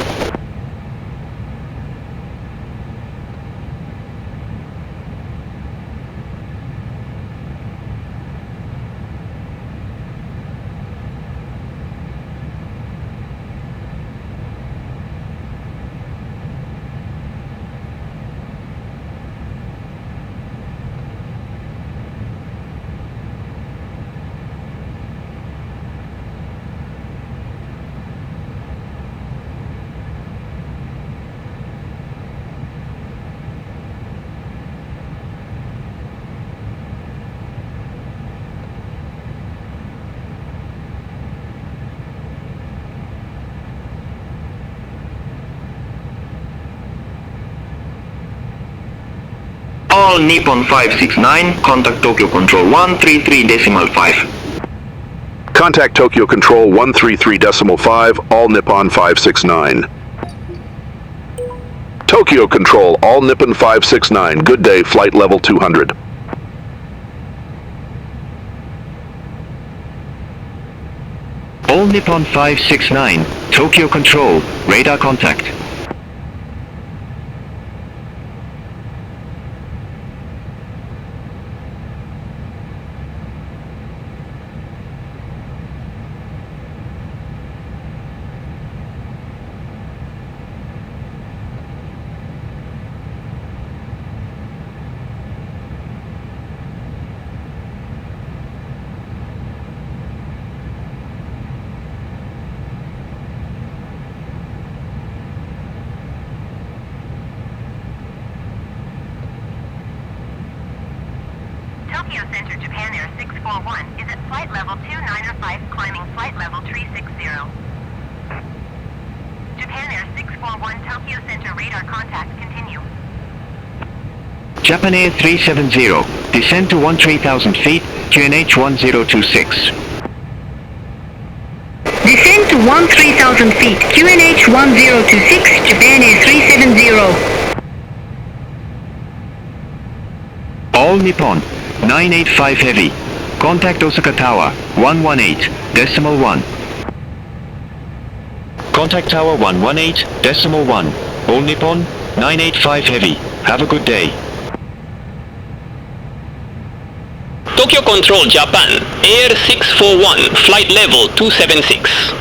Speaker 5: All Nippon 569, contact Tokyo Control 133.5.
Speaker 12: Contact Tokyo Control 133.5, all Nippon 569. Tokyo Control, all Nippon 569, good day, flight level 200.
Speaker 9: All Nippon 569, Tokyo Control, radar contact.
Speaker 14: Tokyo Center, Japan Air 641 is at flight level 295, climbing flight level 360. Japan Air 641, Tokyo Center radar contact, continue.
Speaker 9: Japan Air 370, descend to 13,000 feet, QNH 1026.
Speaker 16: Descend to 13,000 feet, QNH 1026, Japan Air 370.
Speaker 9: All Nippon 985 heavy, contact Osaka Tower 118.1. Contact Tower 118.1. All Nippon 985 heavy, have a good day.
Speaker 6: Tokyo Control Japan, Air 641, flight level 276.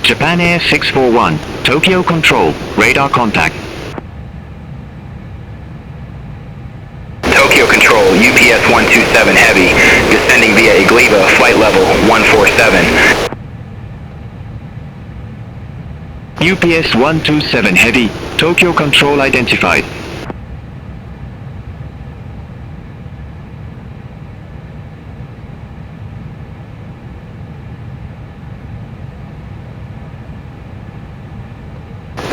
Speaker 9: Japan Air 641, Tokyo Control, radar contact.
Speaker 15: Tokyo Control, UPS 127 Heavy, descending via Igliva, flight level 147.
Speaker 9: UPS 127 Heavy, Tokyo Control identified.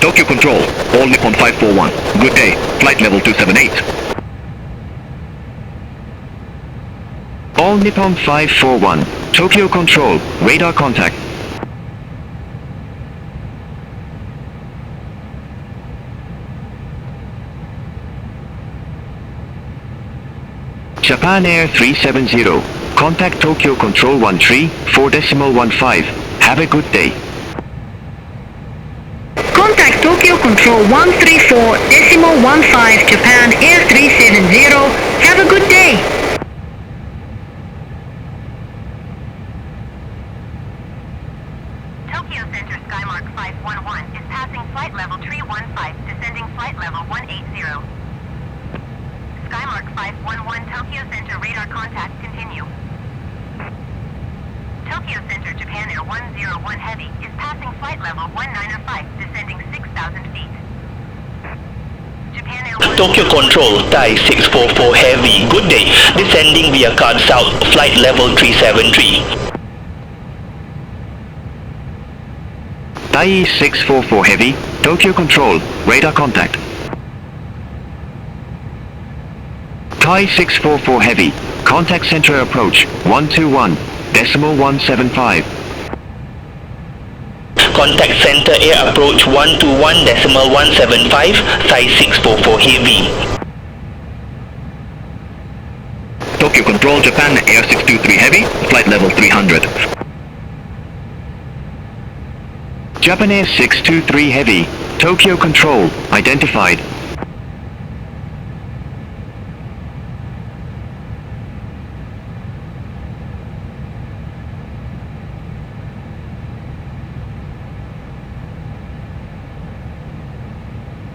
Speaker 7: Tokyo Control, all Nippon 541. Good day, flight level 278.
Speaker 9: All Nippon 541, Tokyo Control, radar contact. Japan Air 370, contact Tokyo Control 134.15. Have a good day.
Speaker 16: Contact Tokyo Control 134.15, Japan Air 370. Have a good day.
Speaker 14: Tokyo Center Skymark 511 is passing flight level 315, descending flight level 180. Skymark 511, Tokyo Center radar contact, continue. Tokyo Center Japan Air 101 Heavy is passing flight level 195, descending 6,000 feet. Japan Air
Speaker 6: Tokyo Control, Thai 644 Heavy, good day, descending via Card South, flight level 373.
Speaker 9: Thai 644 Heavy, Tokyo Control, radar contact. Thai 644 Heavy, contact center approach 121.175.
Speaker 6: Contact center air approach 121.175, Thai 644 Heavy.
Speaker 7: Tokyo Control Japan Air 623 Heavy, flight level 300.
Speaker 9: Japan Air 623 Heavy, Tokyo Control, identified.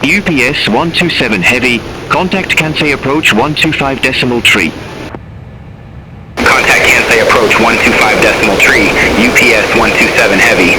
Speaker 9: UPS 127 Heavy, contact Kansai approach 125.3.
Speaker 15: Contact Kansai approach 125.3, UPS 127 Heavy.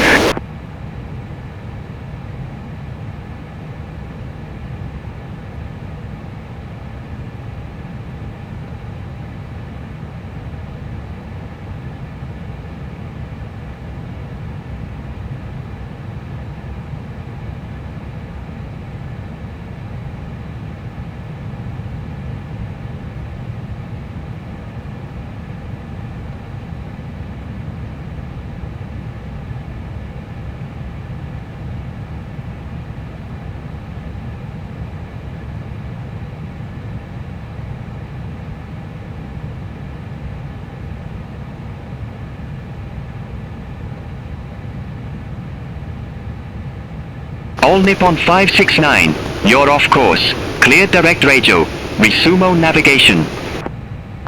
Speaker 9: All Nippon 569. You're off course. Cleared direct radio. Resumo navigation.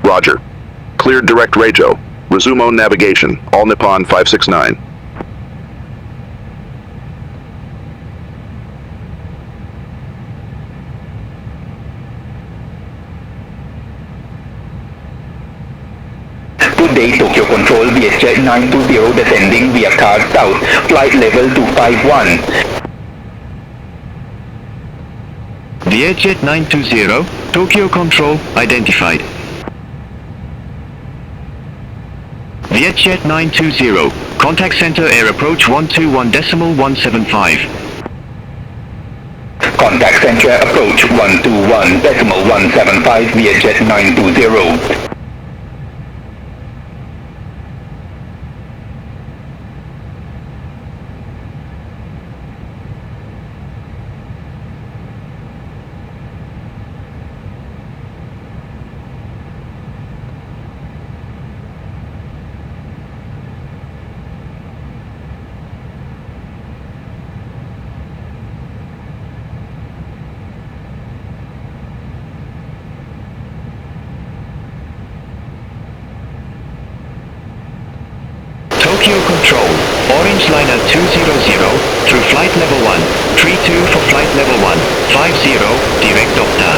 Speaker 12: Roger. Cleared direct radio. Resume on navigation. All Nippon 569.
Speaker 15: Good day, Tokyo Control, VSJ 920 descending via car south, flight level 251.
Speaker 9: Vietjet 920, Tokyo Control identified. Vietjet 920, contact center air approach 121.175.
Speaker 15: Contact center approach 121.175 Vietjet 920.
Speaker 9: Tokyo Control, Orange Liner 200 through flight level 1, 32 for flight level 1, 50, direct opta.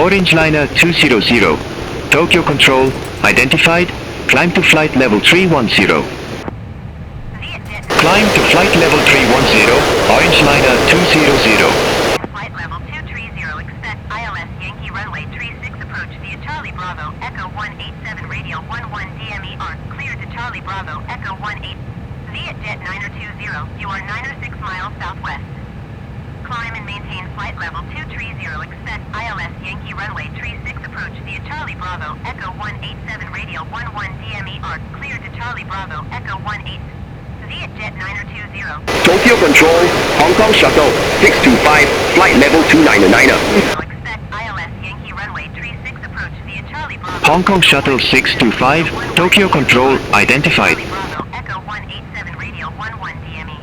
Speaker 9: Orange Liner 200, Tokyo Control, identified, climb to flight level 310. Climb to flight level 310, Orange Liner 200.
Speaker 14: Flight level 230, expect ILS Yankee runway 36 approach via Charlie Bravo, Echo 187 radio 11 DME arc, cleared to Charlie Bravo, Echo 18. Vietjet 920, you are 906 miles southwest. Climb and maintain flight level 230, expect ILS Yankee runway 36 approach via Charlie Bravo, Echo 187 radio 11 DME arc, cleared to Charlie Bravo, Echo 18. Vietjet 920.
Speaker 11: Tokyo Control, Hong Kong Shuttle 625, flight level 299.
Speaker 14: Expect ILS Yankee runway 36 approach via Charlie Bravo.
Speaker 9: Hong Kong Shuttle 625, Tokyo Control, identified.
Speaker 14: Bravo, Echo 187 radio 11 DME.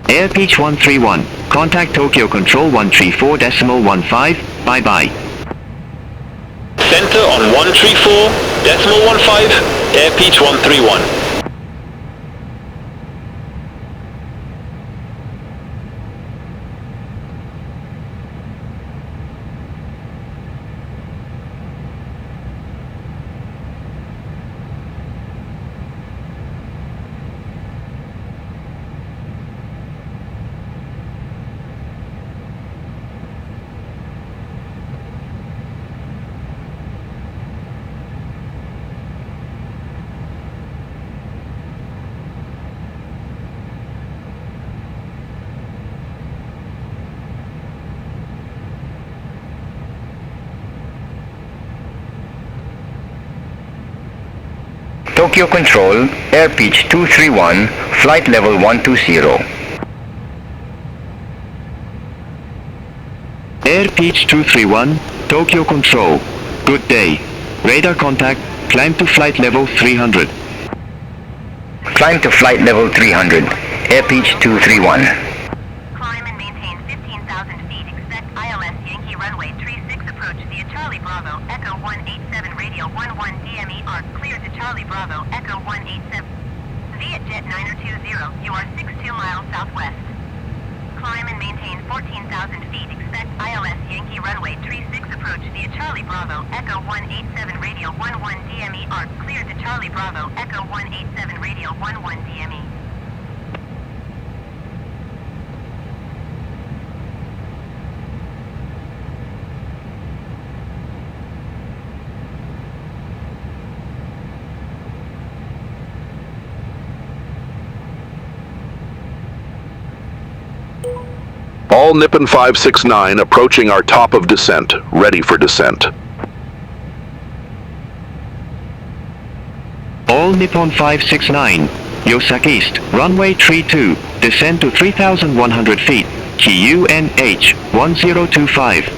Speaker 9: Air Peach 131. Contact Tokyo Control 134.15. Bye-bye.
Speaker 13: Center on 134.15, Air Peach 131.
Speaker 15: Tokyo Control, Air Pitch 231, flight level 120.
Speaker 9: Air Peach 231, Tokyo Control. Good day. Radar contact, climb to flight level 300.
Speaker 15: Climb to flight level 300, Air Pitch 231.
Speaker 14: Climb and maintain 15,000 feet. Expect ILS Yankee runway 36 approach via Charlie Bravo, Echo 187 radio 11 DME arc cleared to Charlie Bravo, Echo 187. Via Jet 9020, you are 62 miles southwest. Climb and maintain 14,000 feet. Expect ILS Yankee runway 36 approach via Charlie Bravo, Echo 187 radio 11 DME arc cleared to Charlie Bravo, Echo 187 radio 11 DME.
Speaker 12: All Nippon 569 approaching our top of descent, ready for descent.
Speaker 9: All Nippon 569, Yosak East, runway 32, descend to 3,100 feet, QNH 1025.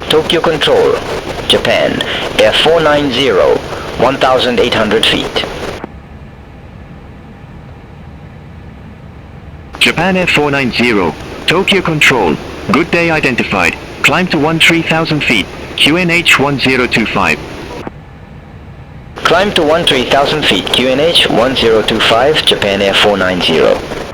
Speaker 15: Tokyo Control, Japan, Air 490, 1,800 feet.
Speaker 9: Japan Air 490, Tokyo Control. Good day identified. Climb to 13,000 feet, QNH 1025.
Speaker 15: Climb to 13,000 feet, QNH 1025, Japan Air 490.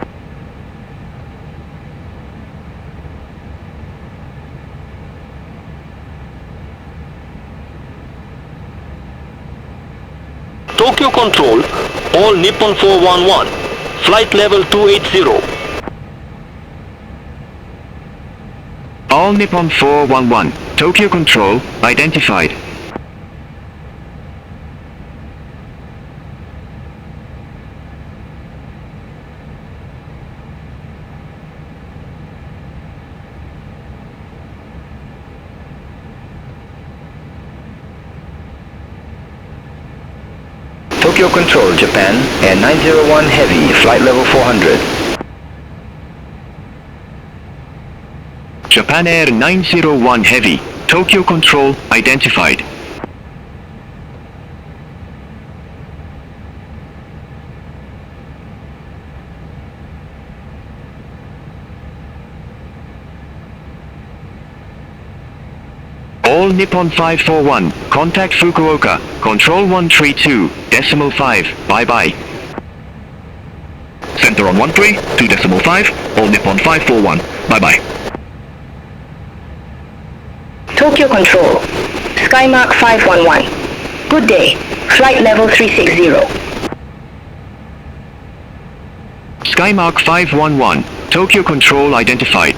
Speaker 6: Tokyo Control, all Nippon 411, flight level 280.
Speaker 9: All Nippon 411, Tokyo Control, identified.
Speaker 15: Tokyo Control, Japan, Air 901 Heavy, flight level 400.
Speaker 9: Japan Air 901 Heavy, Tokyo Control, identified. All Nippon 541, contact Fukuoka, control 132.5, bye-bye.
Speaker 7: Center on 13.2.5, all Nippon 541, bye-bye.
Speaker 10: Tokyo Control, Skymark 511. Good day, flight level 360.
Speaker 9: Skymark 511, Tokyo Control identified.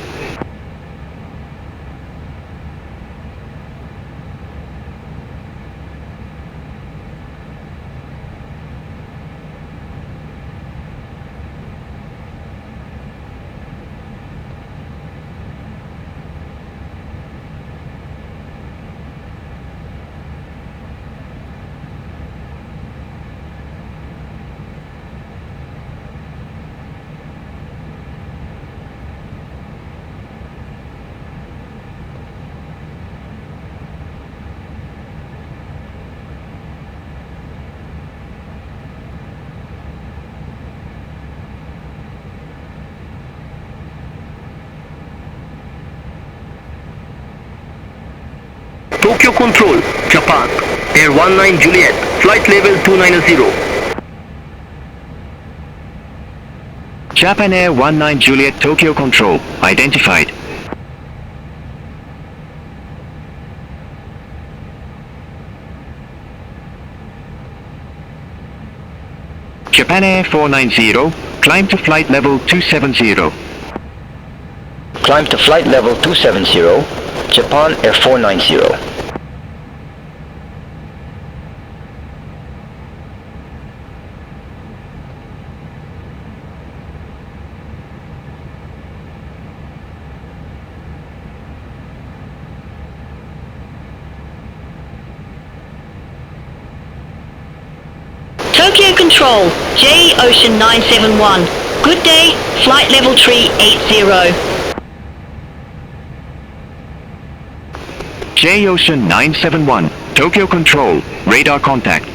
Speaker 6: Tokyo Control, Japan, Air 19 Juliet, flight level 290.
Speaker 9: Japan Air 19 Juliet Tokyo Control, identified. Japan Air 490, climb to flight level 270.
Speaker 15: Climb to flight level 270, Japan Air 490.
Speaker 16: Tokyo Control, J Ocean 971. Good day, flight level 380.
Speaker 9: J Ocean 971, Tokyo Control, radar contact.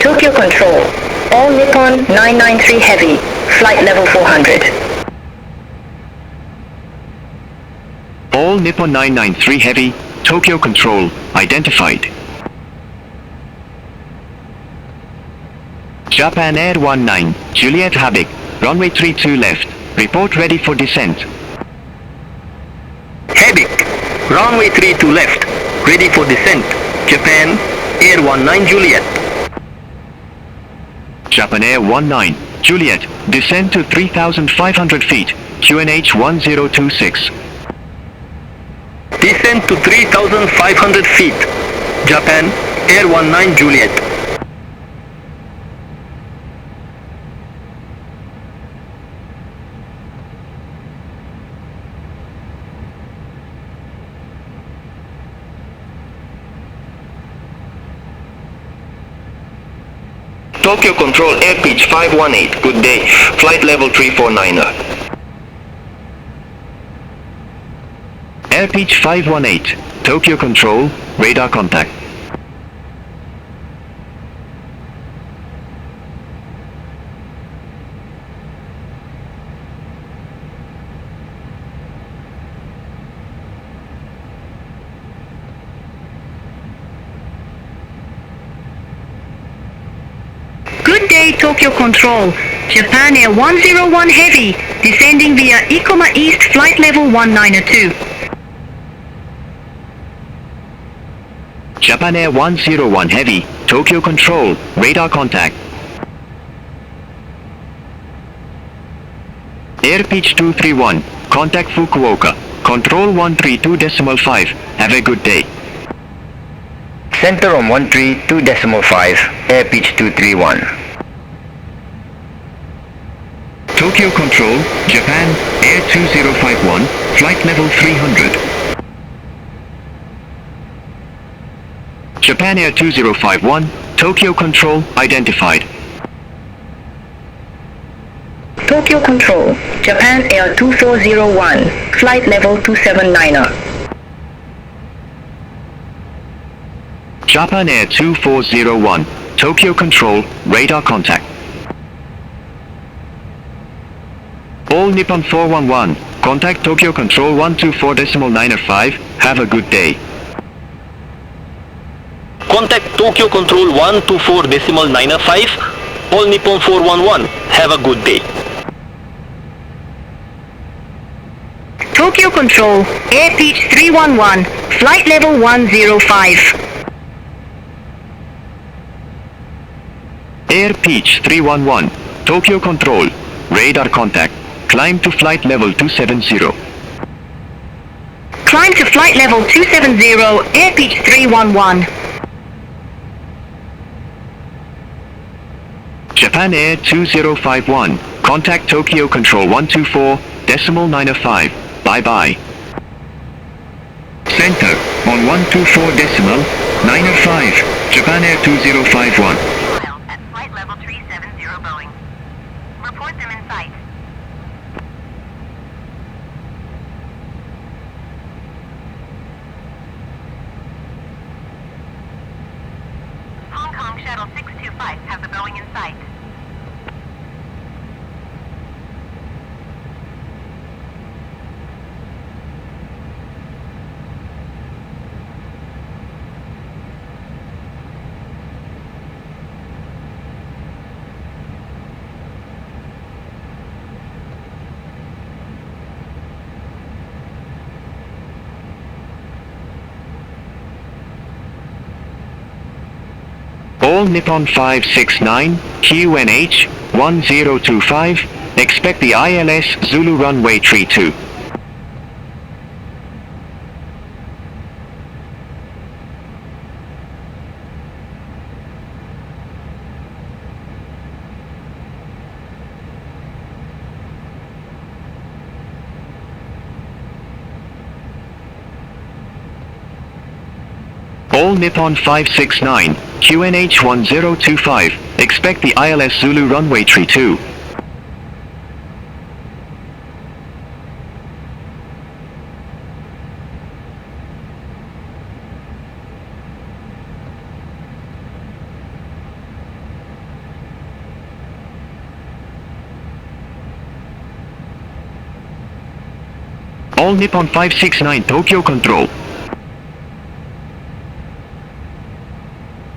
Speaker 10: Tokyo Control, all Nippon 993 Heavy, flight level 400.
Speaker 9: All Nippon 993 Heavy, Tokyo Control, identified. Japan Air 19, Juliet Habik, runway 32 left, report ready for descent.
Speaker 6: Habik, runway 32 left, ready for descent. Japan Air 19 Juliet.
Speaker 9: Japan Air 19, Juliet, descend to 3,500 feet, QNH 1026.
Speaker 6: Descend to 3,500 feet. Japan Air 19 Juliet.
Speaker 5: Tokyo Control, air pitch 518, good day, flight level 349er.
Speaker 9: Air pitch 518, Tokyo Control, radar contact.
Speaker 17: Good day, Tokyo Control. Japan Air 101 Heavy, descending via Ikoma East flight level 192.
Speaker 9: Japan Air 101 Heavy, Tokyo Control, radar contact. Air pitch 231, contact Fukuoka, control 132.5, have a good day.
Speaker 15: Center on 132.5, air pitch 231.
Speaker 9: Tokyo Control, Japan, Air 2051, flight level 300. Japan Air 2051, Tokyo Control, identified.
Speaker 10: Tokyo Control, Japan Air 2401, flight level 279er.
Speaker 9: Japan Air 2401, Tokyo Control, radar contact. All Nippon 411, contact Tokyo Control 124.95, have a good day.
Speaker 6: Contact Tokyo Control 124.95, all Nippon 411, have a good day.
Speaker 17: Tokyo Control, air pitch 311, flight level 105.
Speaker 9: Air pitch 311, Tokyo Control, radar contact, climb to flight level 270.
Speaker 17: Climb to flight level 270, air pitch 311.
Speaker 9: Japan Air 2051. Contact Tokyo Control 124.905. Bye-bye.
Speaker 7: Center on 124.905. Japan Air 2051.
Speaker 14: At flight level 370 Boeing. Report them in sight. Hong Kong Shuttle 625 have the Boeing in sight.
Speaker 9: All Nippon 569, QNH 1025, expect the ILS Zulu runway 32. All Nippon 569, QNH 1025, expect the ILS Zulu runway 32. All Nippon 569 Tokyo Control.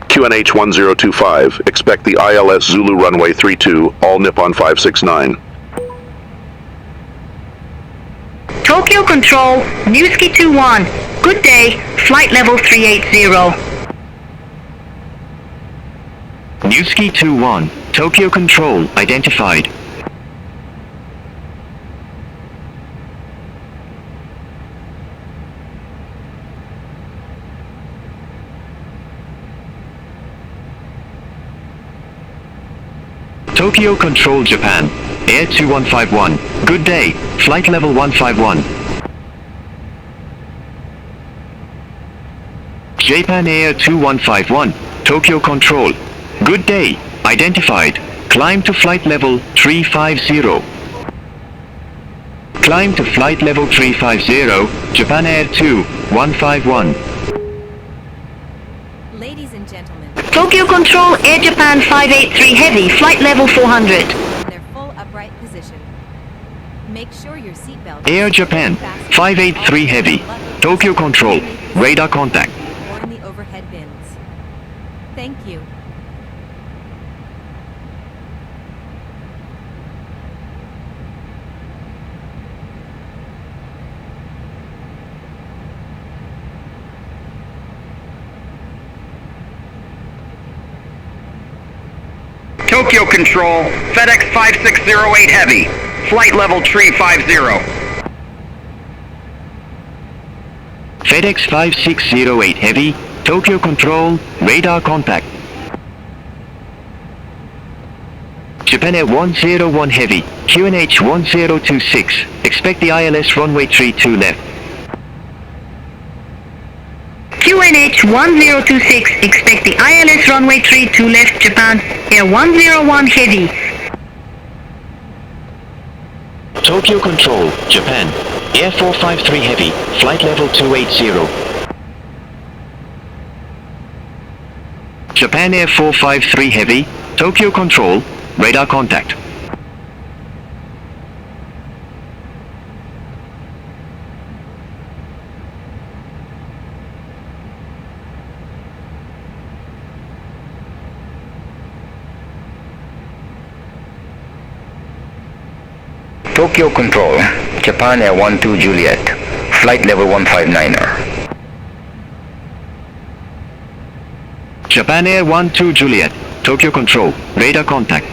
Speaker 12: QNH 1025, expect the ILS Zulu runway 32, all Nippon 569.
Speaker 17: Tokyo Control, Newski 21. Good day, flight level 380.
Speaker 9: Newski 21, Tokyo Control identified. Tokyo Control Japan, Air 2151, good day, flight level 151. Japan Air 2151, Tokyo Control, good day, identified, climb to flight level 350. Climb to flight level 350, Japan Air 2151.
Speaker 2: Ladies and gentlemen,
Speaker 17: Tokyo Control, Air Japan 583 Heavy, flight level 400.
Speaker 2: in their full upright position. Make sure your seatbelt
Speaker 9: Air Japan 583 Heavy, Tokyo Control, radar contact.
Speaker 2: or in the overhead bins. Thank you.
Speaker 11: Tokyo Control, FedEx 5608 Heavy, flight level 350.
Speaker 9: FedEx 5608 Heavy, Tokyo Control, radar contact. Japan Air 101 Heavy, QNH 1026, expect the ILS runway 32 left.
Speaker 17: QNH 1026, expect the ILS runway 32 left, Japan Air 101 Heavy.
Speaker 9: Tokyo Control, Japan, Air 453 Heavy, flight level 280. Japan Air 453 Heavy, Tokyo Control, radar contact.
Speaker 15: Tokyo Control, Japan Air 12 Juliet, flight level 159er.
Speaker 9: Japan Air 12 Juliet, Tokyo Control, radar contact.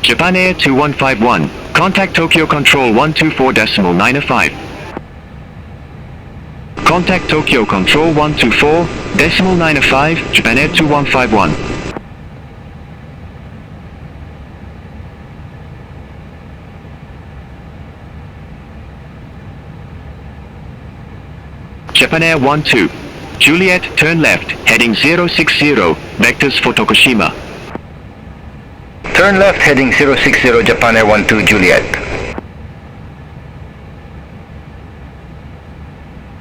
Speaker 9: Japan Air 2151. Contact Tokyo Control 124.95. Contact Tokyo Control 124.95, Japan Air 2151. Japan Air 12. Juliet, turn left, heading 060, vectors for Tokushima.
Speaker 15: Turn left heading 060 Japan Air 12 Juliet.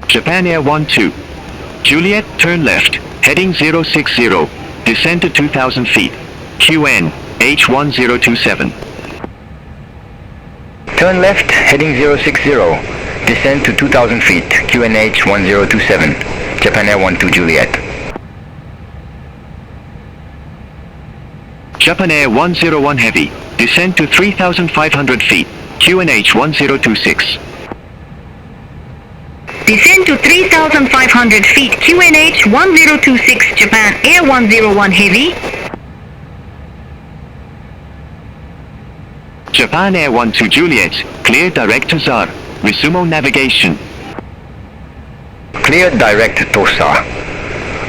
Speaker 9: Japan Air 12. Juliet, turn left, heading 060, descend to 2000 feet. QN, H1027.
Speaker 15: Turn left heading 060, descend to 2000 feet. QNH 1027. Japan Air 12 Juliet.
Speaker 9: Japan Air 101 Heavy, descend to 3,500 feet. QNH 1026.
Speaker 17: Descend to 3,500 feet. QNH 1026. Japan Air 101 Heavy.
Speaker 9: Japan Air 12 Juliet, clear direct to ZAR. Resume navigation.
Speaker 15: Clear direct to SAR.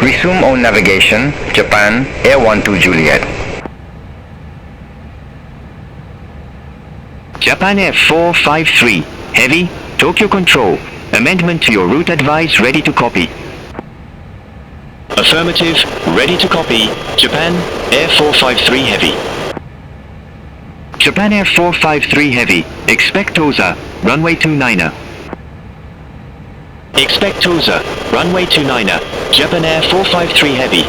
Speaker 15: Resume on navigation. Japan Air 12 Juliet.
Speaker 9: Japan Air 453, Heavy, Tokyo Control. Amendment to your route advice ready to copy. Affirmative, ready to copy. Japan Air 453 Heavy. Japan Air 453 Heavy, expect Tosa, runway 29er. Expect Tosa, runway 29er, Japan Air 453 Heavy.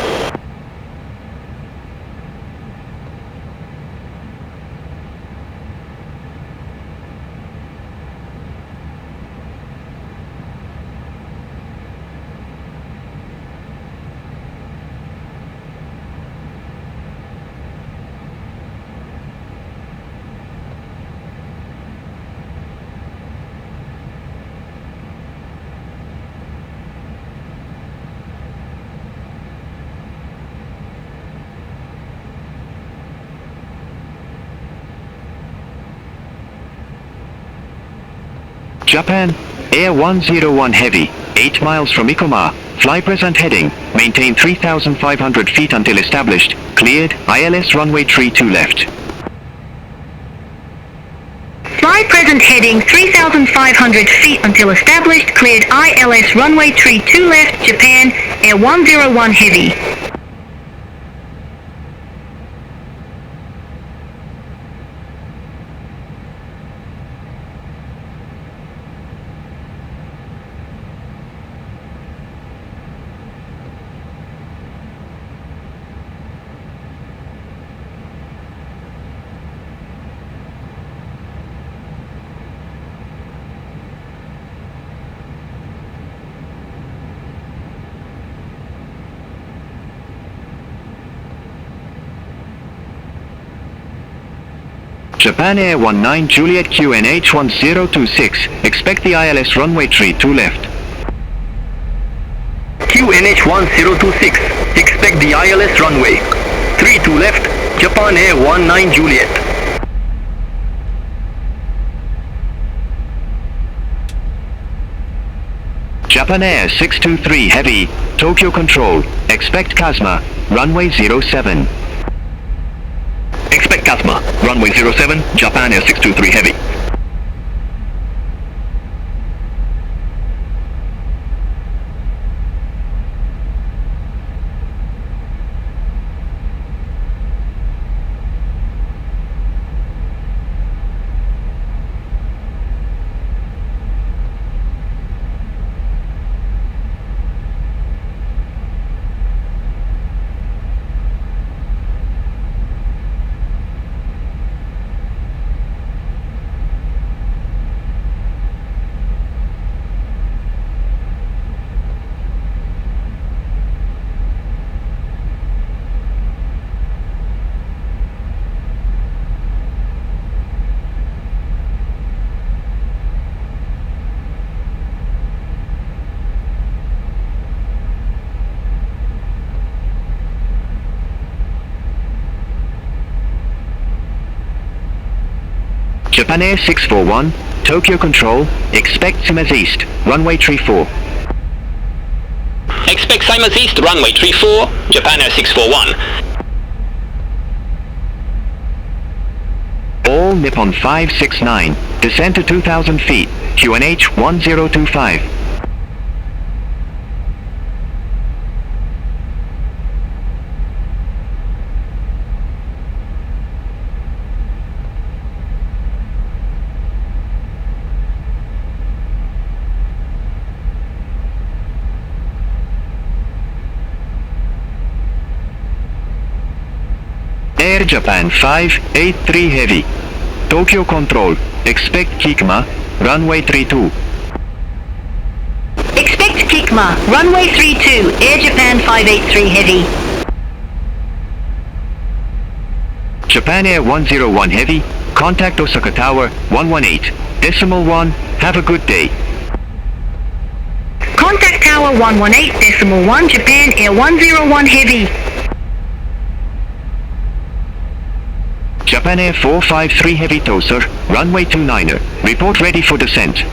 Speaker 9: Japan Air 101 Heavy, 8 miles from Ikoma, fly present heading, maintain 3,500 feet until established, cleared, ILS runway 32 left.
Speaker 17: Fly present heading 3,500 feet until established, cleared ILS runway 32 left, Japan Air 101 Heavy.
Speaker 9: Japan Air 19 Juliet QNH 1026, expect the ILS runway 32 left.
Speaker 6: QNH 1026, expect the ILS runway 32 left, Japan Air 19 Juliet.
Speaker 9: Japan Air 623 Heavy, Tokyo Control, expect Kazuma, runway 07.
Speaker 6: Expect Kazuma, runway 07, Japan Air 623 Heavy.
Speaker 5: Japan Air 641, Tokyo Control, expect Simas East, runway 34.
Speaker 13: Expect Simas East, runway 34, Japan Air 641.
Speaker 5: All Nippon 569, descend to 2000 feet, QNH 1025. Air Japan 583 Heavy, Tokyo Control, expect Kikma, runway 32.
Speaker 17: Expect Kikma, runway 32, Air Japan 583 Heavy.
Speaker 5: Japan Air 101 Heavy, contact Osaka Tower 118.1, have a good day.
Speaker 17: Contact Tower 118.1, Japan Air 101 Heavy.
Speaker 5: Japan Air 453 Heavy Toser, runway 29er, report ready for descent.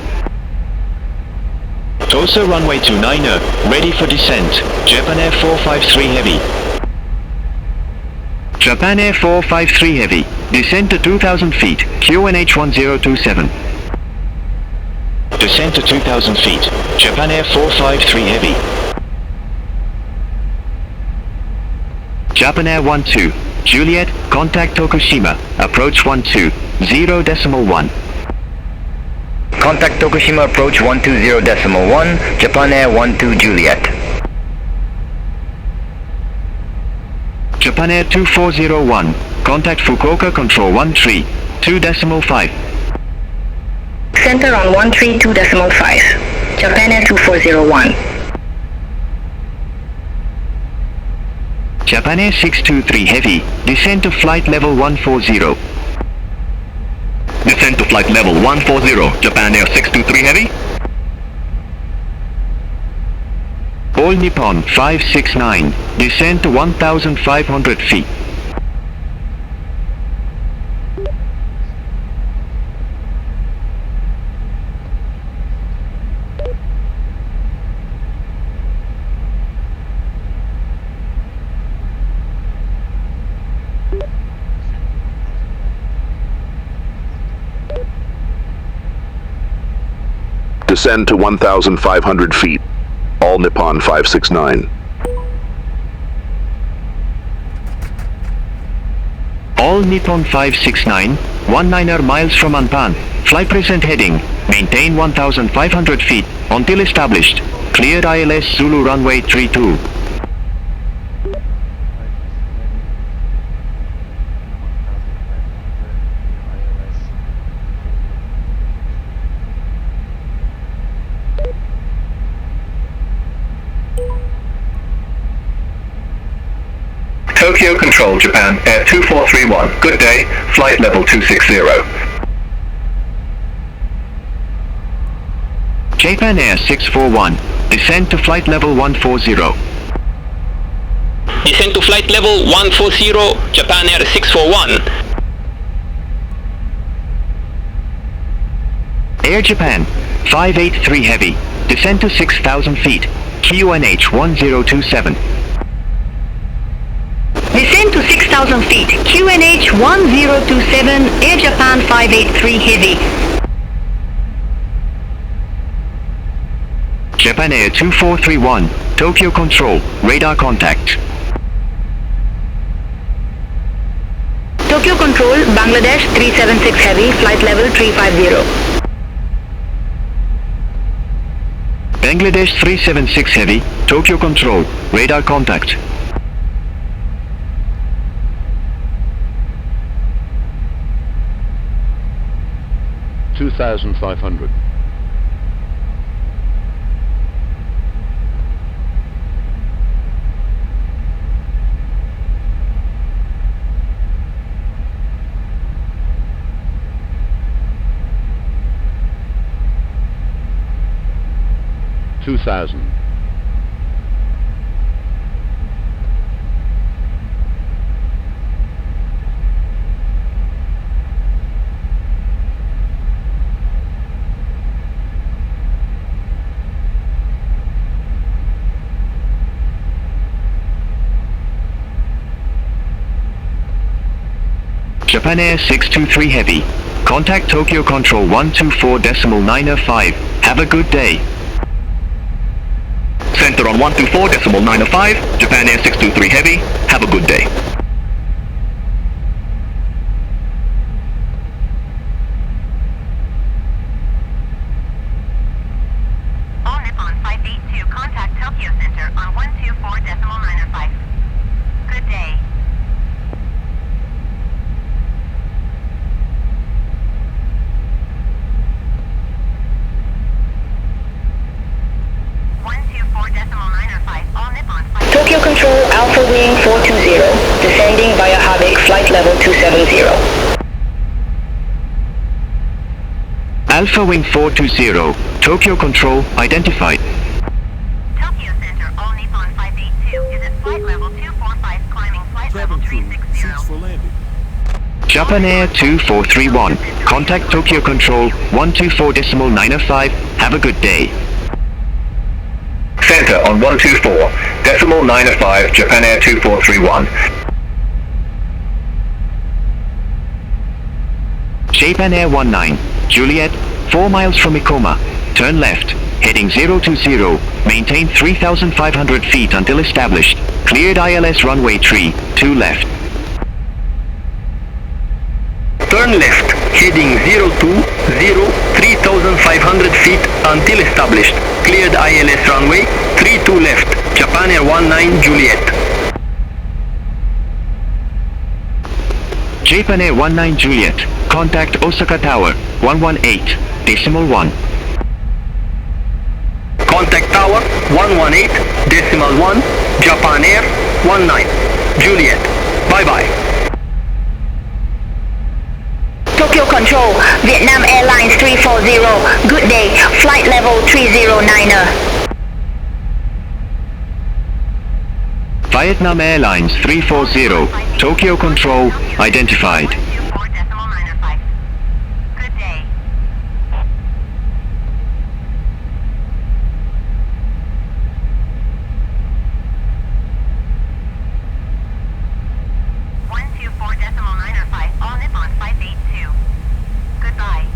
Speaker 5: Toser runway 29er, ready for descent, Japan Air 453 Heavy. Japan Air 453 Heavy, descend to 2000 feet, QNH 1027. Descend to 2000 feet, Japan Air 453 Heavy. Japan Air 12, Juliet, contact Tokushima, approach 120.1.
Speaker 15: Contact Tokushima, approach 120.1, Japan Air 12 Juliet.
Speaker 5: Japan Air 2401, contact Fukuoka, control 132.5.
Speaker 10: Center on 132.5. Japan Air 2401.
Speaker 5: Japan Air 623 Heavy, descend to flight level 140.
Speaker 7: Descend to flight level 140, Japan Air 623 Heavy.
Speaker 5: All Nippon 569, descend to 1500 feet.
Speaker 12: Descend to 1,500 feet. All Nippon 569.
Speaker 5: All Nippon 569, 19er miles from Anpan. Fly present heading. Maintain 1,500 feet until established. Cleared ILS Zulu runway 32.
Speaker 7: Tokyo Control, Japan Air 2431. Good day, flight level 260.
Speaker 5: Japan Air 641, descend to flight level 140.
Speaker 13: Descend to flight level 140, Japan Air 641.
Speaker 5: Air Japan 583 Heavy, descend to 6,000 feet. QNH 1027.
Speaker 17: Descend to 6,000 feet, QNH 1027, Air Japan 583 Heavy.
Speaker 5: Japan Air 2431, Tokyo Control, radar contact.
Speaker 10: Tokyo Control, Bangladesh 376 Heavy, flight level 350.
Speaker 5: Bangladesh 376 Heavy, Tokyo Control, radar contact.
Speaker 18: $2,500. $2,000.
Speaker 9: Japan Air 623 Heavy. Contact Tokyo Control 124.905. Have a good day.
Speaker 7: Center on 124.905, Japan Air 623 Heavy. Have a good day.
Speaker 14: All Nippon 582, contact Tokyo Center on 124.905. Good day.
Speaker 10: Tokyo Control Alpha Wing 420, descending via Habik, flight level 270.
Speaker 9: Alpha Wing 420. Tokyo Control identified.
Speaker 14: Tokyo Center, all Nippon 582 is at flight level 245, climbing flight level 360.
Speaker 9: Japan Air 2431. Contact Tokyo Control 124.905. Have a good day.
Speaker 7: Center on 124.905, Japan Air 2431.
Speaker 9: Japan Air 19. Juliet, 4 miles from Ikoma. Turn left, heading 020. Maintain 3,500 feet until established. Cleared ILS runway 2 left.
Speaker 6: Turn left, heading 020, 3,500 feet until established. Cleared ILS runway 32 left, Japan Air 19 Juliet.
Speaker 9: Japan Air 19 Juliet, contact Osaka Tower 118.1.
Speaker 6: Contact Tower 118.1, Japan Air 19 Juliet. Bye-bye.
Speaker 10: Tokyo Control, Vietnam Airlines 340, good day, flight level 309er.
Speaker 9: Vietnam Airlines 340. Tokyo Control identified.
Speaker 14: Good day. All Nippon 582. Goodbye.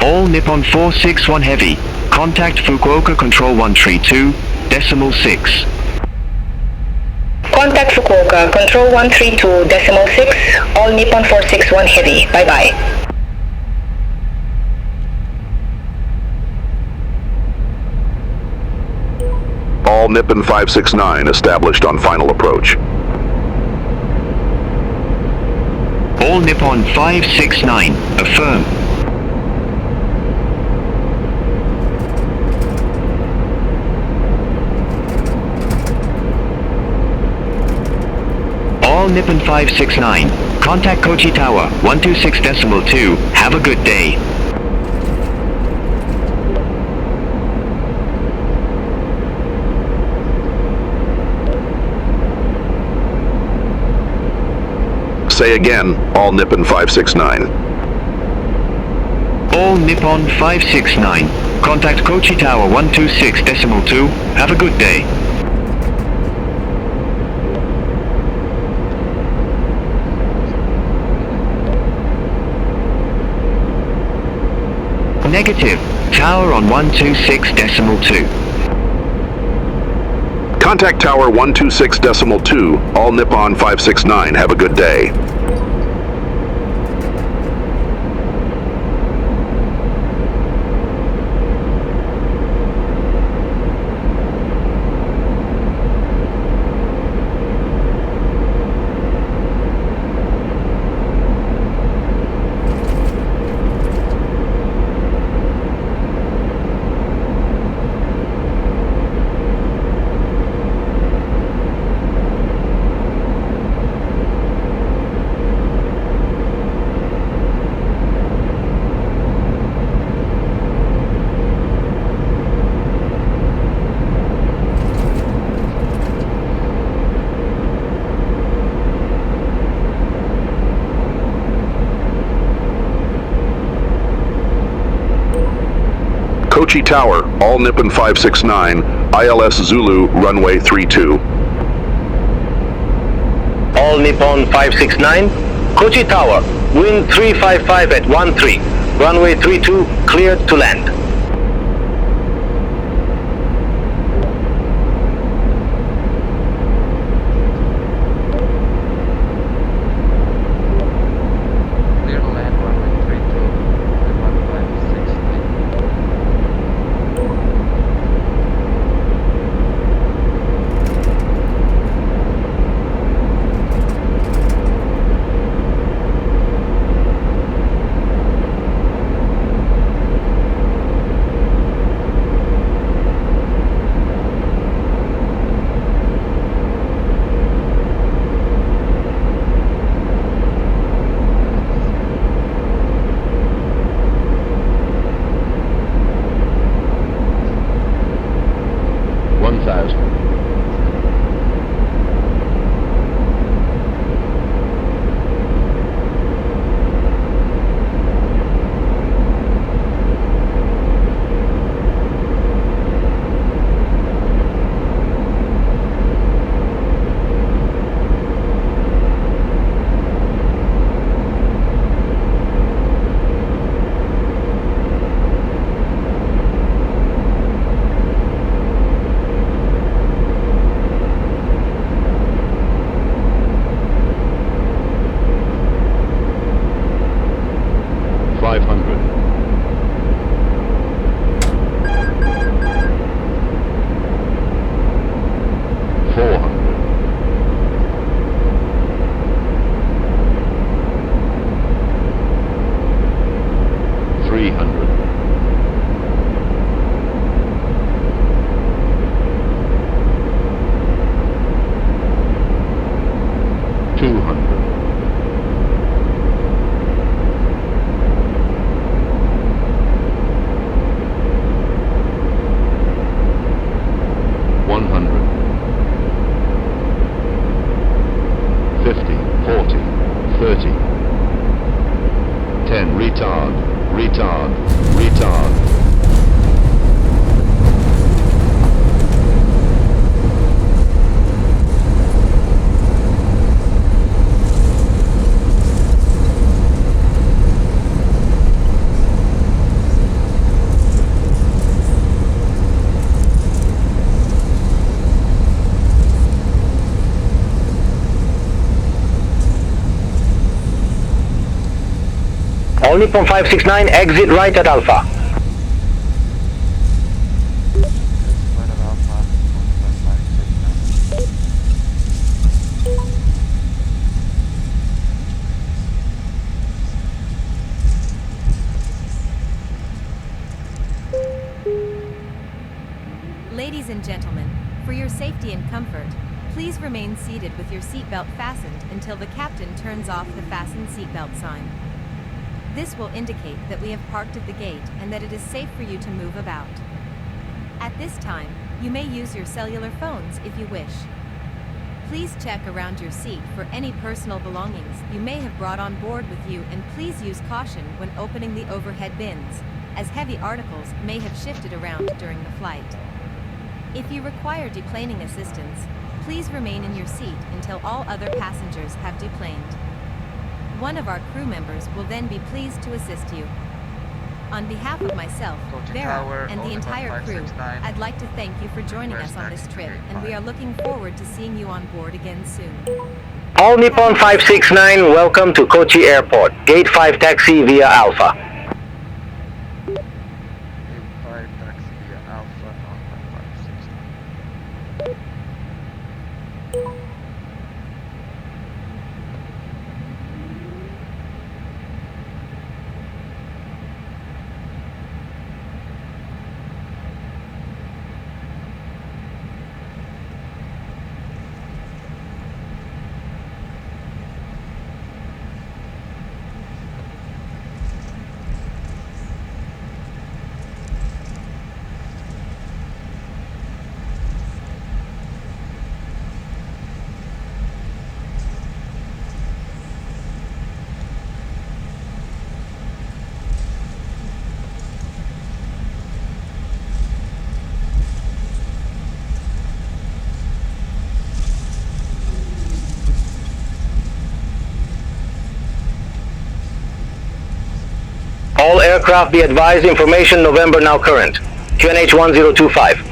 Speaker 9: All Nippon 461 Heavy. Contact Fukuoka Control 132.6.
Speaker 10: Contact Fukuoka, Control 132.6, all Nippon 461 Heavy. Bye-bye.
Speaker 12: All Nippon 569 established on final approach.
Speaker 9: All Nippon 569, affirm. All Nippon 569, contact Kochi Tower 126.2, have a good day.
Speaker 12: Say again, all Nippon 569.
Speaker 9: All Nippon 569, contact Kochi Tower 126.2, have a good day. Negative, tower on 126.2.
Speaker 12: Contact Tower 126.2, all Nippon 569. Have a good day. Kochi Tower, all Nippon 569, ILS Zulu, runway 32.
Speaker 6: All Nippon 569, Kochi Tower, wind 355 at 13, runway 32, cleared to land.
Speaker 1: Clear to land, runway 32, Nippon 569.
Speaker 6: All Nippon 569, exit right at Alpha.
Speaker 2: Ladies and gentlemen, for your safety and comfort, please remain seated with your seatbelt fastened until the captain turns off the fasten seatbelt sign. This will indicate that we have parked at the gate and that it is safe for you to move about. At this time, you may use your cellular phones if you wish. Please check around your seat for any personal belongings you may have brought on board with you, and please use caution when opening the overhead bins, as heavy articles may have shifted around during the flight. If you require deplaning assistance, please remain in your seat until all other passengers have deplaned. One of our crew members will then be pleased to assist you. On behalf of myself,
Speaker 1: Kochi
Speaker 2: Vera,
Speaker 1: Tower,
Speaker 2: and the entire crew,
Speaker 1: 569.
Speaker 2: I'd like to thank you for joining us on this trip, and we are looking forward to seeing you on board again soon.
Speaker 15: All Nippon 569, welcome to Kochi Airport. Gate 5 taxi via Alpha.
Speaker 1: Gate 5 taxi via Alpha, Northbound 569.
Speaker 15: All aircraft be advised, information November now current. QNH 1025.